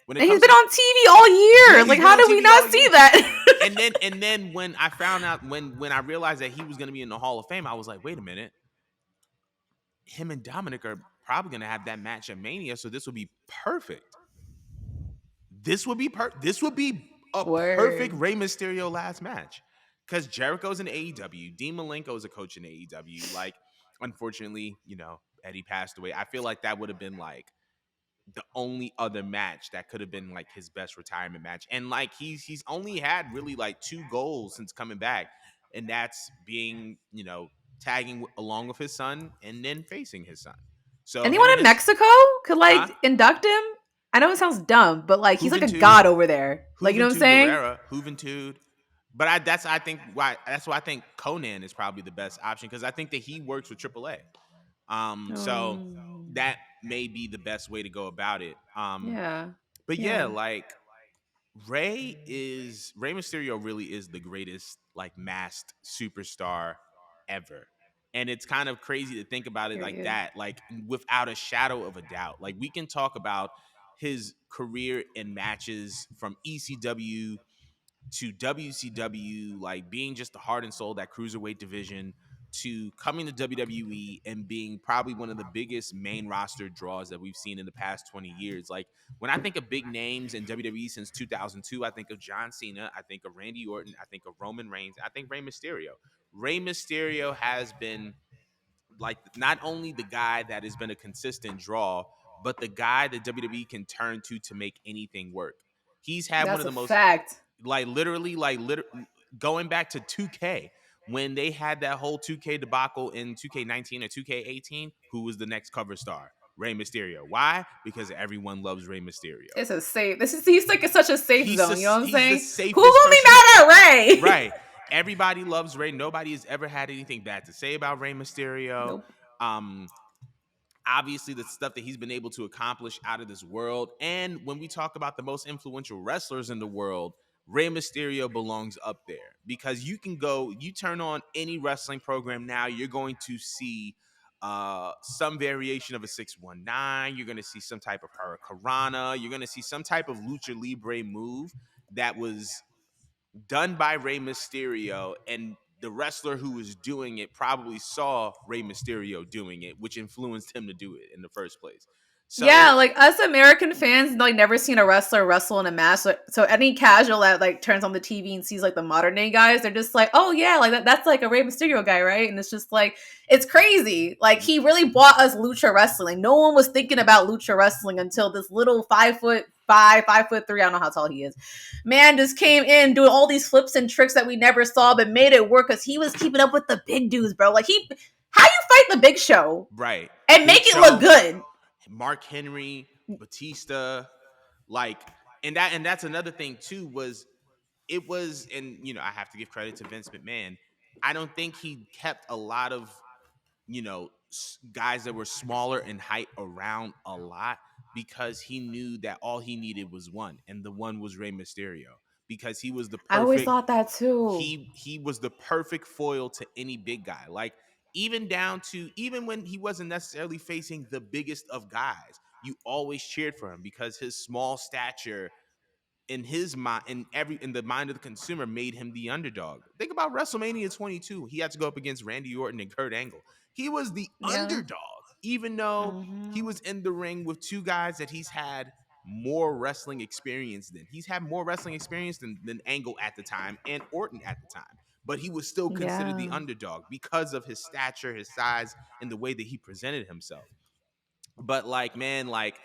when it And he's comes been to on TV all yeah, year. he's Like, been how on did we TV not all see year. that? And then when I found out, when I realized that he was going to be in the Hall of Fame, I was like, wait a minute, him and Dominic are probably going to have that match at Mania, so this would be perfect. This would be a perfect Word. Rey Mysterio last match, because Jericho's in AEW, Dean Malenko is a coach in AEW. Like, unfortunately, Eddie passed away. I feel like that would have been like the only other match that could have been like his best retirement match. And like he's only had really like two goals since coming back, and that's being tagging along with his son and then facing his son. So Anyone him and in his Mexico could huh like induct him? I know it sounds dumb, but like he's like a Juventud, god over there. Like, you know what I'm Juventud saying? Guerrera, Juventud. But that's why I think Conan is probably the best option, because I think that he works with AAA. So Um, that may be the best way to go about it. yeah. But yeah, Yeah. like Rey Mysterio really is the greatest like masked superstar ever. And it's kind of crazy to think about it like Period. that, like without a shadow of a doubt. Like we can talk about his career in matches from ECW to WCW, like being just the heart and soul of that cruiserweight division, to coming to WWE and being probably one of the biggest main roster draws that we've seen in the past 20 years. Like when I think of big names in WWE since 2002, I think of John Cena, I think of Randy Orton, I think of Roman Reigns, I think Rey Mysterio. Rey Mysterio has been like not only the guy that has been a consistent draw, but the guy that WWE can turn to make anything work. He's had one That's of a the most, fact. going back to 2K, when they had that whole 2K debacle in 2K19 or 2K18, who was the next cover star? Rey Mysterio. Why? Because everyone loves Rey Mysterio. It's a safe. He's like such a safe zone. You know what I'm He's the saying? Who safest will be person. mad at Ray? Right. Everybody loves Rey. Nobody has ever had anything bad to say about Rey Mysterio. Nope. Um, Obviously, the stuff that he's been able to accomplish out of this world. And when we talk about the most influential wrestlers in the world, Rey Mysterio belongs up there, because you turn on any wrestling program now, you're going to see some variation of a 619. You're going to see some type of Hurricanrana. You're going to see some type of lucha libre move that was done by Rey Mysterio, and the wrestler who was doing it probably saw Rey Mysterio doing it, which influenced him to do it in the first place. Yeah, So like us American fans, like never seen a wrestler wrestle in a match. So any casual that like turns on the TV and sees like the modern day guys, they're just like, oh yeah, like that's like a Rey Mysterio guy, right? And it's just like it's crazy. Like he really bought us lucha wrestling. No one was thinking about lucha wrestling until this little 5'5", 5'3". I don't know how tall he is. Man just came in doing all these flips and tricks that we never saw, but made it work because he was keeping up with the big dudes, bro. Like how you fight the Big Show right, and Big make it look Show, good? Mark Henry, Batista, like, and that's another thing too, was it was, and I have to give credit to Vince McMahon. I don't think he kept a lot of guys that were smaller in height around a lot, because he knew that all he needed was one, and the one was Rey Mysterio, because he was the I always perfect thought that too. he was the perfect foil to any big guy. Like, even down to even when he wasn't necessarily facing the biggest of guys, you always cheered for him because his small stature in his mind, in the mind of the consumer, made him the underdog. Think about WrestleMania 22. He had to go up against Randy Orton and Kurt Angle. He was the Yeah. underdog, even though he Hmm. was in the ring with two guys that he's had more wrestling experience than. He's had more wrestling experience than Angle at the time and Orton at the time. But he was still considered the Yeah. underdog because of his stature, his size, and the way that he presented himself. But like, man, like,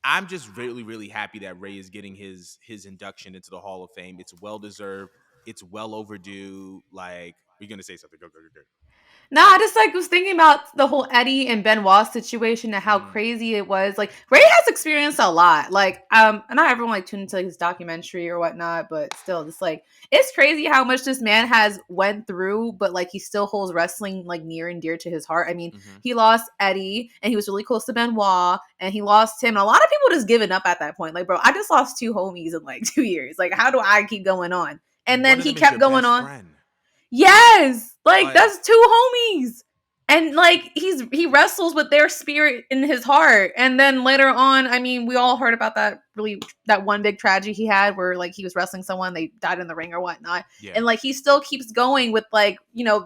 I'm just really, really happy that Ray is getting his induction into the Hall of Fame. It's well deserved. It's well overdue. Like, we're gonna say something. Go, go, go, No, I just like was thinking about the whole Eddie and Benoit situation and go. how crazy it was. Like Ray has experienced a lot. Like, and not everyone like tuned into like, his documentary or whatnot, but still, just like it's crazy how much this man has went through, but like he still holds wrestling like near and dear to his heart. I mean, Mm-hmm. he lost Eddie and he was really close to Benoit, and he lost him. And a lot of people just given up at that point. Like, bro, I just lost two homies in like 2 years. Like, how do I keep going on? And One then of he them is your kept going best on. friend. Yes, like Like, that's two homies. And like he wrestles with their spirit in his heart. And then later on, I mean, we all heard about that one big tragedy he had where like he was wrestling someone, they died in the ring or whatnot. yeah. And like he still keeps going with like,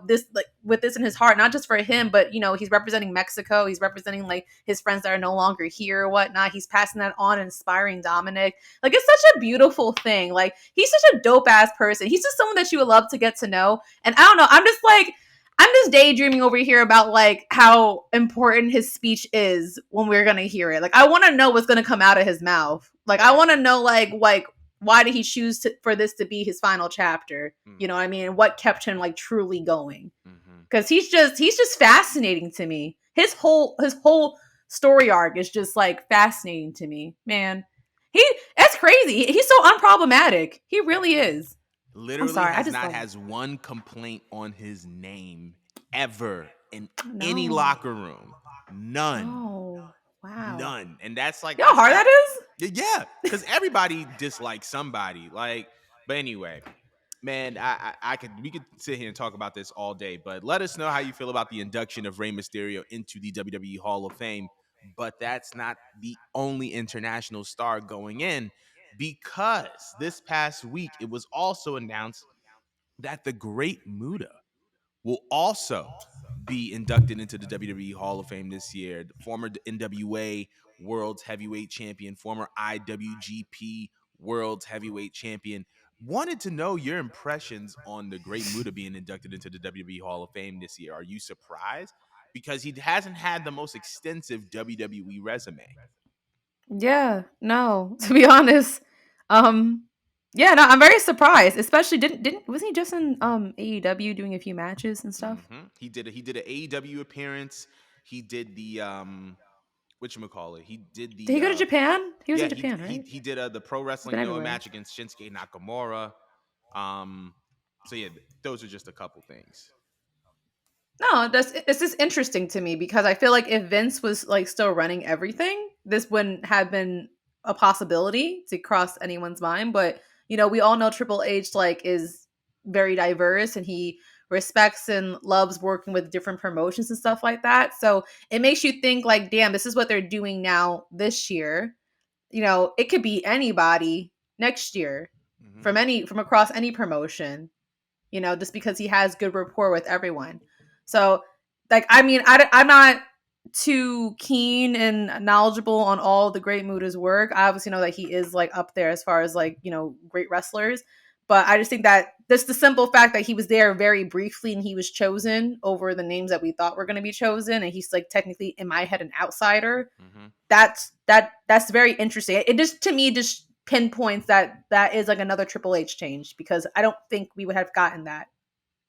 this like with this in his heart, not just for him, but he's representing Mexico. He's representing like his friends that are no longer here or whatnot. He's passing that on, inspiring Dominic. Like it's such a beautiful thing. Like he's such a dope ass person. He's just someone that you would love to get to know. And I don't know, I'm just daydreaming over here about like how important his speech is when we're gonna hear it. Like I want to know what's gonna come out of his mouth. Like I Right. want to know like why did he choose for this to be his final chapter? You know what I mean? And what kept him like truly going? Mm-hmm. Because he's just fascinating to me. His whole story arc is just like fascinating to me, man. He That's crazy. He's so unproblematic. He really is. I'm Literally sorry. I has just not love him. has one complaint on his name ever in any No. locker room. None. Oh, wow. None. And that's like, You know how hard that is? yeah, because everybody dislikes somebody. Like, but anyway, man, I could we could sit here and talk about this all day, but let us know how you feel about the induction of Rey Mysterio into the WWE Hall of Fame. But that's not the only international star going in, because this past week it was also announced that the Great Muda will also be inducted into the WWE Hall of Fame this year. The former NWA World Heavyweight Champion, former IWGP World Heavyweight Champion. Wanted to know your impressions on the Great Muta being inducted into the WWE Hall of Fame this year. Are you surprised? Because he hasn't had the most extensive WWE resume. Yeah, no, to be honest. Um yeah, no, I'm very surprised. Especially didn't wasn't he just in AEW doing a few matches and stuff? He did an AEW appearance. He did the what you call it. He did Did the he go to Japan? He was yeah, in he Japan, he right? he did the pro He's been wrestling Noah everywhere. match against Shinsuke Nakamura. Um, so yeah, those are just a couple things. No, it's just interesting to me because I feel like if Vince was like still running everything, this wouldn't have been a possibility to cross anyone's mind. But we all know Triple H like is very diverse and he respects and loves working with different promotions and stuff like that. So it makes you think like, damn, this is what they're doing now this year. It could be anybody next year Hmm. from across any promotion, just because he has good rapport with everyone. So, like, I mean, I'm not too keen and knowledgeable on all the Great Muda's work. I obviously know that he is like up there as far as like, great wrestlers. But I just think that just the simple fact that he was there very briefly and he was chosen over the names that we thought were going to be chosen, and he's like technically in my head an outsider. Hmm. That's very interesting. It just to me just pinpoints that is like another Triple H change because I don't think we would have gotten that,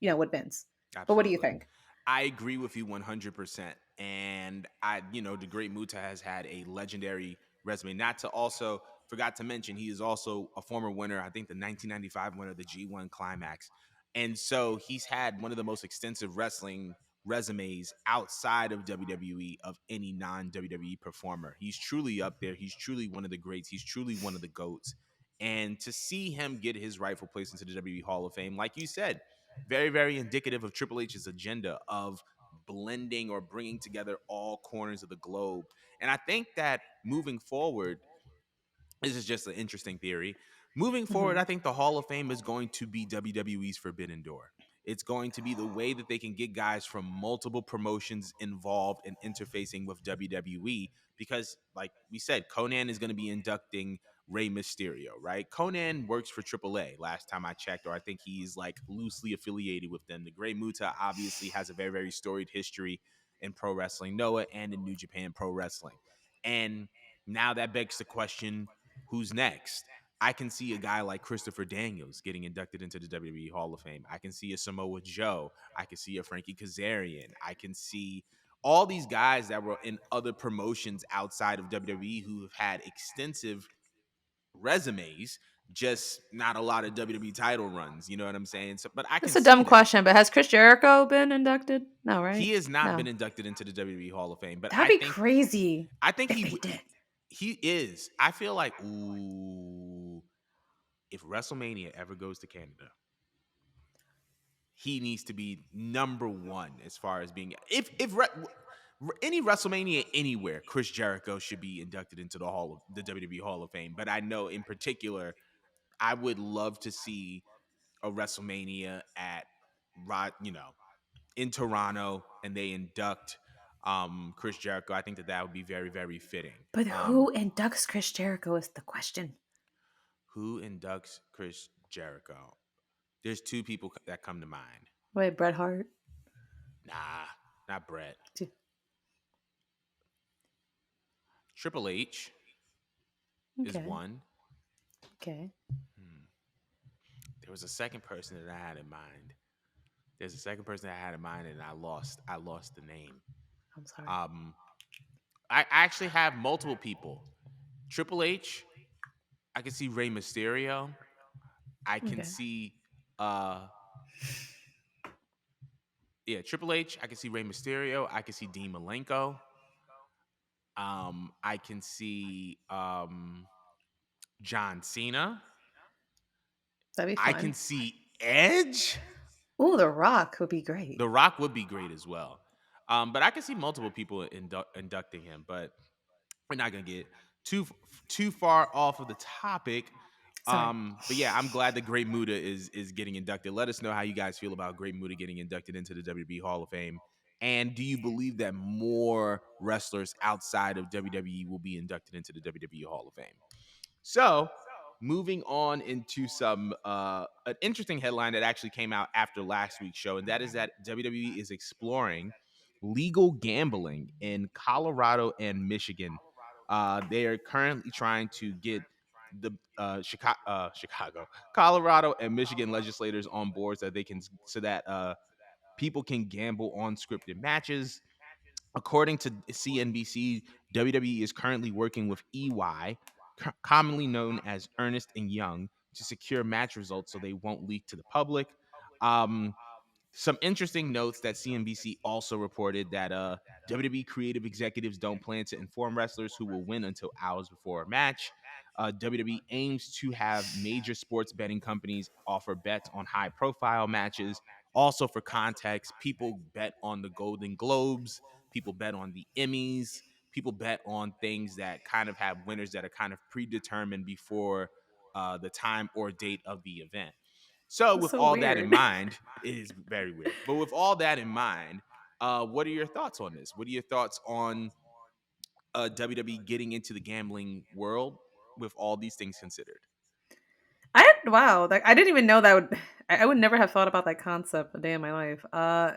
with Vince. But what do you Absolutely. think? I agree with you 100%. And the Great Muta has had a legendary resume. Not to also forgot to mention, he is also a former winner, I think the 1995 winner of the G1 Climax. And so he's had one of the most extensive wrestling resumes outside of WWE of any non WWE performer. He's truly up there. He's truly one of the greats. He's truly one of the GOATs. And to see him get his rightful place into the WWE Hall of Fame, like you said, very, very indicative of Triple H's agenda of blending or bringing together all corners of the globe. And I think that moving forward, this is just an interesting theory. Moving forward, Hmm. I think the Hall of Fame is going to be WWE's Forbidden Door. It's going to be the way that they can get guys from multiple promotions involved and interfacing with WWE. Because, like we said, Conan is going to be inducting Rey Mysterio, right? Conan works for AAA last time I checked, or I think he's like loosely affiliated with them. The Great Muta obviously has a very, very storied history in pro wrestling, Noah, and in New Japan Pro Wrestling. And now that begs the question, who's next? I can see a guy like Christopher Daniels getting inducted into the WWE Hall of Fame. I can see a Samoa Joe. I can see a Frankie Kazarian. I can see all these guys that were in other promotions outside of WWE who have had extensive resumes, just not a lot of WWE title runs. You know what I'm saying? So, but I can It's a see dumb that. question, but has Chris Jericho been inducted? No, right? He has not No. been inducted into the WWE Hall of Fame, but That'd be crazy I think if they did. he is. I feel like, ooh, if WrestleMania ever goes to Canada, he needs to be number one as far as being. Any WrestleMania anywhere, Chris Jericho should be inducted into the WWE Hall of Fame. But I know in particular, I would love to see a WrestleMania at you know, in Toronto, and they induct Chris Jericho. I think that that would be very, very fitting. But who inducts Chris Jericho is the question. Who inducts Chris Jericho? There's two people that come to mind. Wait, Bret Hart? Nah, not Brett. T- Triple H is Okay. one. Okay. Hmm. There was a second person that I had in mind. There's a second person that I had in mind, and I lost. I lost the name. I'm sorry. Um, I actually have multiple people. Triple H. I can see Rey Mysterio. I can Okay. see yeah, Triple H. I can see Rey Mysterio. I can see Dean Malenko. I can see John Cena. That'd be I can fun. see Edge. Ooh, The Rock would be great. The Rock would be great as well. But I can see multiple people inducting him. But we're not gonna get too too far off of the topic. Sorry. But yeah, I'm glad that Great Muta is getting inducted. Let us know how you guys feel about Great Muta getting inducted into the WWE Hall of Fame. And do you believe that more wrestlers outside of WWE will be inducted into the WWE Hall of Fame? So, moving on into some an interesting headline that actually came out after last week's show, and that is that WWE is exploring legal gambling in Colorado and Michigan. They are currently trying to get the Chicago, Colorado, and Michigan legislators on board so that people can gamble on scripted matches. According to CNBC, WWE is currently working with EY, commonly known as Ernest and Young, to secure match results so they won't leak to the public. Um, some interesting notes that CNBC also reported that WWE creative executives don't plan to inform wrestlers who will win until hours before a match. WWE aims to have major sports betting companies offer bets on high profile matches. Also, for context, people bet on the Golden Globes, people bet on the Emmys, people bet on things that kind of have winners that are kind of predetermined before the time or date of the event. So, That's with so all that in weird. mind, it is very weird. But with all that in mind, what are your thoughts on this? What are your thoughts on WWE getting into the gambling world with all these things considered? Wow, I didn't even know that would. I would never have thought about that concept a day in my life. I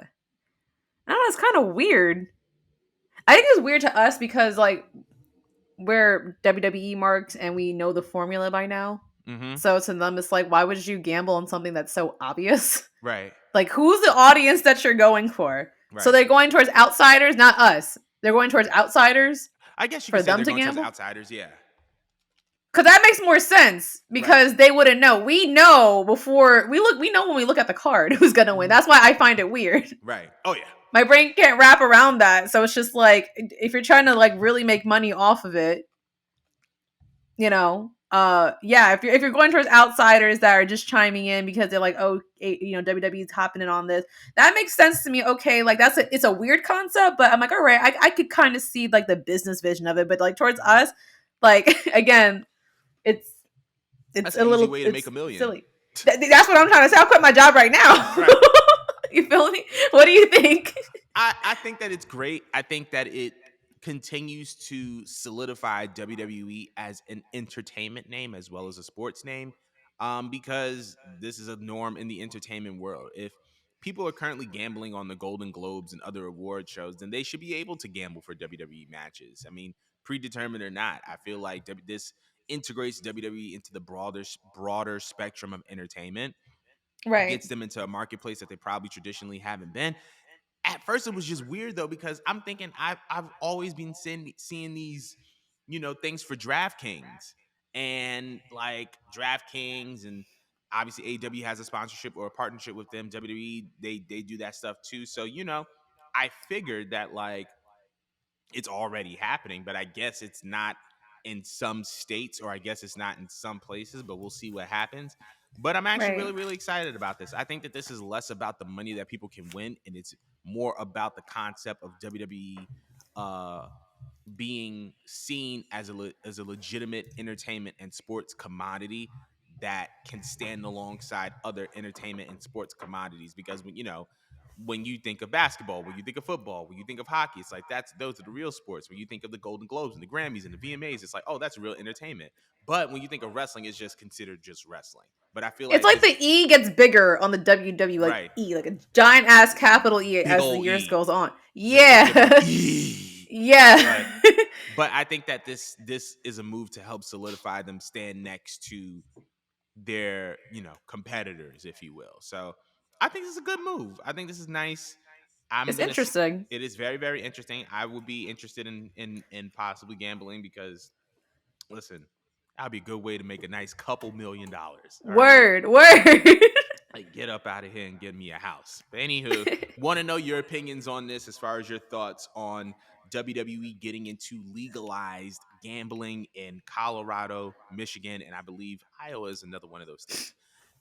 don't know. It's kind of weird. I think it's weird to us because like we're WWE marks and we know the formula by now. Mm-hmm. So to them, it's like, why would you gamble on something that's so obvious? Right. Like, who's the audience that you're going for? So Right. they're going towards outsiders, not us. They're going towards outsiders I guess you for could say them they're to going towards gamble. outsiders. Yeah. Because that makes more sense Right. because they wouldn't know. We know before we look. We know when we look at the card who's gonna win. Mm-hmm. That's why I find it weird. Right. Oh yeah. My brain can't wrap around that. So it's just like if you're trying to like really make money off of it, yeah, if you're going towards outsiders that are just chiming in because they're like, oh, WWE's hopping in on this, that makes sense to me. Okay, like it's a weird concept, but I'm like, all right, I could kind of see like the business vision of it, but like towards Mhm. us, like again, it's That's it's an a easy little way to make it's a million. silly. That's what I'm trying to say. I'll quit my job right now. Right. You feel me? What do you think? I think that it's great. I think that it continues to solidify WWE as an entertainment name as well as a sports name, because this is a norm in the entertainment world. If people are currently gambling on the Golden Globes and other award shows, then they should be able to gamble for WWE matches. I mean, predetermined or not, I feel like this integrates WWE into the broader spectrum of entertainment, Right. gets them into a marketplace that they probably traditionally haven't been. At first it was just weird though, because I'm thinking I've always been seeing these, things for DraftKings, and like DraftKings, and obviously AEW has a sponsorship or a partnership with them. WWE, they do that stuff too. So I figured that like it's already happening, but I guess it's not in some states, or I guess it's not in some places, but we'll see what happens. But I'm actually Right. really, really excited about this. I think that this is less about the money that people can win, and it's more about the concept of WWE being seen as as a legitimate entertainment and sports commodity that can stand alongside other entertainment and sports commodities. Because when you think of basketball, when you think of football, when you think of hockey, it's like those are the real sports. When you think of the Golden Globes and the Grammys and the VMAs, it's like, oh, that's real entertainment. But when you think of wrestling, it's just considered just wrestling. But I feel It's like like this, the E gets bigger on the WW, like right, E, like a giant ass capital E big as the old years E, goes on. just give it Yeah. E, Yeah. right. But I think that this is a move to help solidify them stand next to their competitors, if you will. So I think this is a good move. I think this is nice. I'm It's gonna. interesting. It is very, very interesting. I would be interested in possibly gambling, because listen, that'd be a good way to make a nice couple $1,000,000. All right. Word, word. Like, get up out of here and get me a house. But anywho, want to know your opinions on this, as far as your thoughts on WWE getting into legalized gambling in Colorado, Michigan, and I believe Iowa is another one of those states.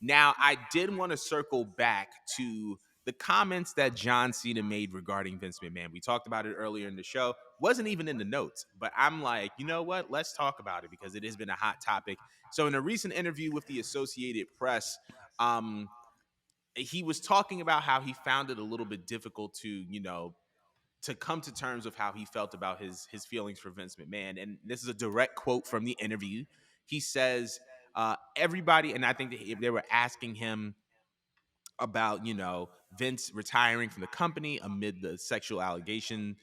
Now, I did want to circle back to the comments that John Cena made regarding Vince McMahon. We talked about it earlier in the show. Wasn't even in the notes, but I'm like, you know what? Let's talk about it, because it has been a hot topic. So, in a recent interview with the Associated Press, um, he was talking about how he found it a little bit difficult to to come to terms with how he felt about his feelings for Vince McMahon. And this is a direct quote from the interview. He says, everybody, and I think that they were asking him about Vince retiring from the company amid the sexual allegation,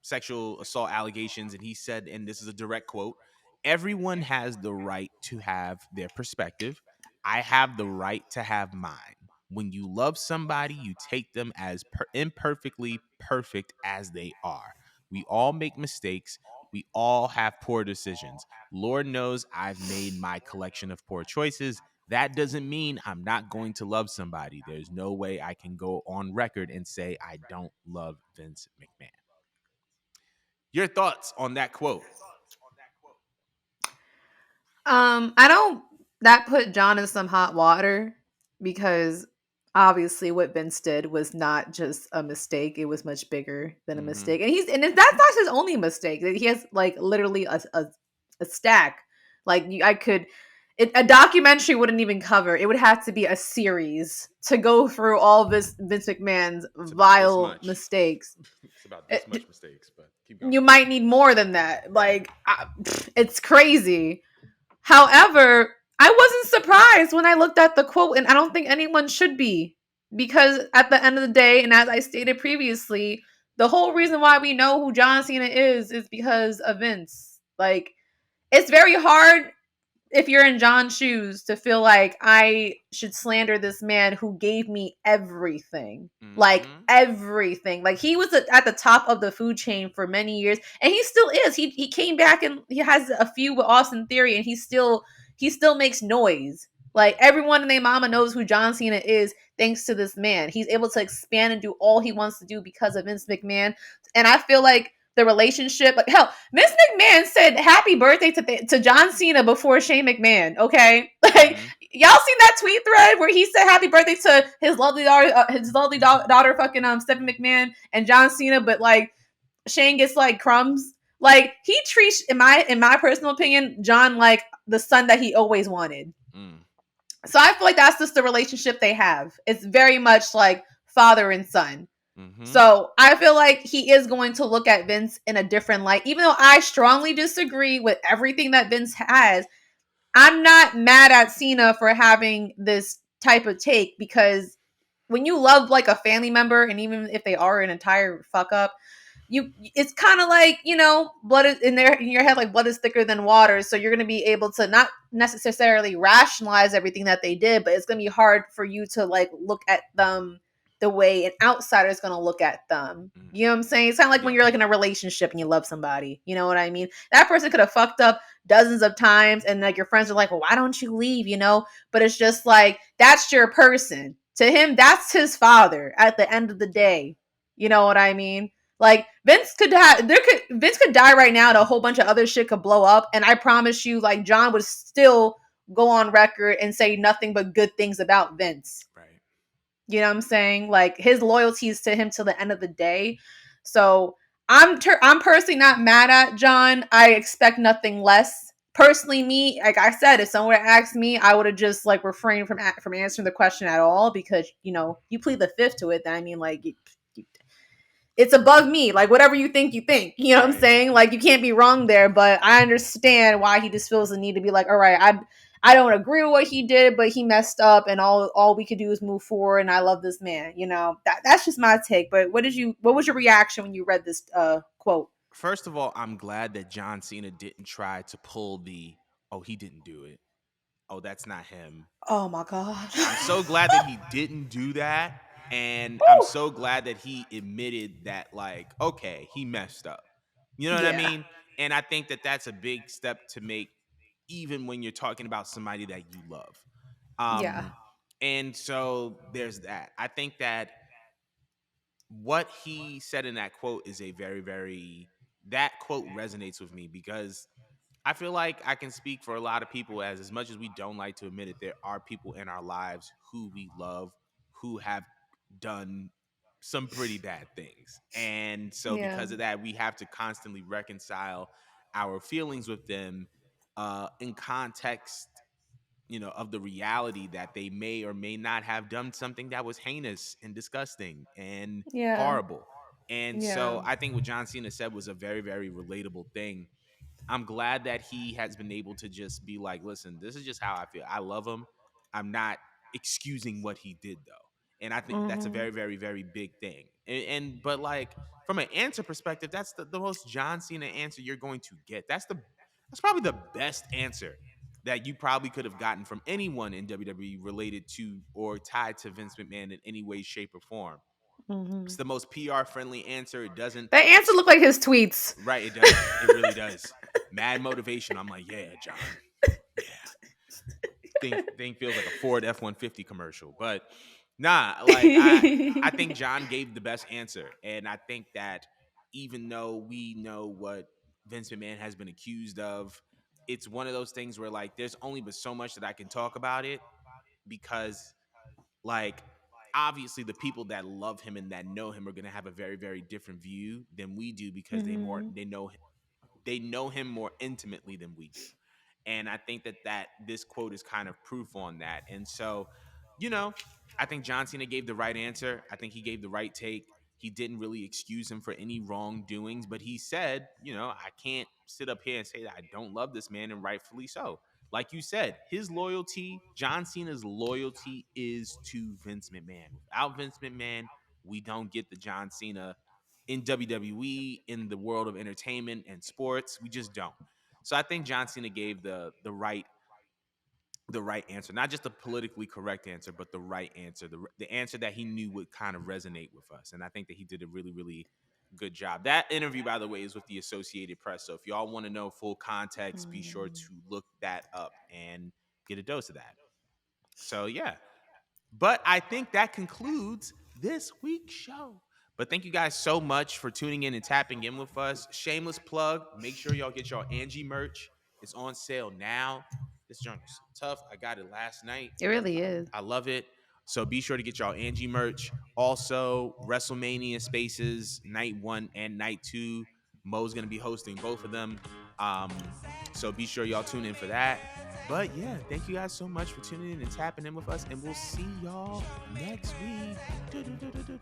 sexual assault allegations. And he said, and this is a direct quote: everyone has the right to have their perspective. I have the right to have mine. When you love somebody, you take them as imperfectly perfect as they are. We all make mistakes. We all have poor decisions. Lord knows I've made my collection of poor choices. That doesn't mean I'm not going to love somebody. There's no way I can go on record and say I don't love Vince McMahon. Your thoughts on that quote? I don't that put John in some hot water because obviously what Vince did was not just a mistake, it was much bigger than a Mm-hmm. mistake. That's not his only mistake. He has like literally a stack. Like I could a documentary wouldn't even cover. It would have to be a series to go through all this Vince McMahon's It's about this vile much. mistakes. It's about this It, much mistakes, but keep going. you might need more than that. Right. Like it's crazy. However, I wasn't surprised when I looked at the quote, and I don't think anyone should be. Because at the end of the day, and as I stated previously, the whole reason why we know who John Cena is because of Vince. Like, it's very hard if you're in John's shoes to feel like I should slander this man who gave me everything. Like Mm-hmm. everything. Like he was at the top of the food chain for many years and he still is. He came back and he has a feud with Austin Theory and he still makes noise. Like everyone and their mama knows who John Cena is thanks to this man. He's able to expand and do all he wants to do because of Vince McMahon. And I feel like the relationship, like hell, Vince McMahon said happy birthday to John Cena before Shane McMahon. Okay, like Mm-hmm. y'all seen that tweet thread where he said happy birthday to his lovely daughter, fucking Stephanie McMahon and John Cena, but like Shane gets like crumbs. Like he treats, in my personal opinion, John like the son that he always wanted. Mm. So I feel like that's just the relationship they have. It's very much like father and son. Mm-hmm. So I feel like he is going to look at Vince in a different light. Even though I strongly disagree with everything that Vince has, I'm not mad at Cena for having this type of take, because when you love like a family member, and even if they are an entire fuck up, it's kind of like, blood is in your head, like blood is thicker than water, so you're going to be able to not necessarily rationalize everything that they did, but it's going to be hard for you to like look at them the way an outsider is going to look at them. Mm. You know what I'm saying? It's kind of like when Yeah. you're like in a relationship and you love somebody. You know what I mean? That person could have fucked up dozens of times, and like your friends are like, well, why don't you leave? But it's just like, that's your person. To him, that's his father at the end of the day. You know what I mean? Like Vince could die right now and a whole bunch of other shit could blow up, and I promise you, like John would still go on record and say nothing but good things about Vince. Right. You know what I'm saying? Like his loyalty is to him till the end of the day. So I'm personally not mad at John. I expect nothing less. Personally, me, like I said, if someone asked me, I would have just like refrained from answering the question at all, because you plead the fifth to it. Then I mean, like it's above me. Like whatever you think, you think. You know what I'm Right. saying? Like you can't be wrong there. But I understand why he just feels the need to be like, all right, I don't agree with what he did, but he messed up, and all we could do is move forward. And I love this man. That's just my take. But what was your reaction when you read this quote? First of all, I'm glad that John Cena didn't try to pull the, oh, he didn't do it. Oh, that's not him. Oh my god. I'm so glad that he didn't do that. And I'm Woo! so glad that he admitted that, like, okay, he messed up. You know what I Yeah. mean? And I think that that's a big step to make, even when you're talking about somebody that you love. Yeah. Um, and so there's that. I think that what he said in that quote is a very, very, that quote resonates with me, because I feel like I can speak for a lot of people, as much as we don't like to admit it, there are people in our lives who we love who have done some pretty bad things. And so Yeah. because of that, we have to constantly reconcile our feelings with them in context, of the reality that they may or may not have done something that was heinous and disgusting and Yeah. horrible. And Yeah. so I think what John Cena said was a very, very relatable thing. I'm glad that he has been able to just be like, listen, this is just how I feel. I love him. I'm not excusing what he did though. And I think that's a Mhm. very, very, very big thing. And but like from an answer perspective, that's the most John Cena answer you're going to get. That's probably the best answer that you probably could have gotten from anyone in WWE related to or tied to Vince McMahon in any way, shape, or form. It's Mhm. the most PR friendly answer. It doesn't That answer looked like his tweets. right, it does. It really does. Mad motivation. I'm like, yeah, John. Yeah. Thing feels like a Ford F-150 commercial. But nah, like I think John gave the best answer. And I think that even though we know what Vince McMahon has been accused of, it's one of those things where like there's only but so much that I can talk about it, because like obviously the people that love him and that know him are going to have a very, very different view than we do, because Mhm. they know him more intimately than we do. And I think that this quote is kind of proof on that. And so, you know, I think John Cena gave the right answer. I think he gave the right take. He didn't really excuse him for any wrongdoings, but he said, I can't sit up here and say that I don't love this man, and rightfully so. Like you said, his loyalty, John Cena's loyalty, is to Vince McMahon. Without Vince McMahon, we don't get the John Cena in WWE, in the world of entertainment and sports. We just don't. So I think John Cena gave the right answer, not just the politically correct answer, but the right answer, the answer that he knew would kind of resonate with us. And I think that he did a really, really good job. That interview, by the way, is with the Associated Press. So if y'all want to know full context, be sure to Mhm. look that up and get a dose of that. So yeah. But I think that concludes this week's show. But thank you guys so much for tuning in and tapping in with us. Shameless plug. Make sure y'all get y'all Angie merch. It's on sale now. This junk is tough. I got it last night. It really is. I love it. So be sure to get y'all Angie merch. Also, WrestleMania Spaces night 1 and night 2. Mo's gonna be hosting both of them. So be sure y'all tune in for that. But yeah, thank you guys so much for tuning in and tapping in with us, and we'll see y'all next week.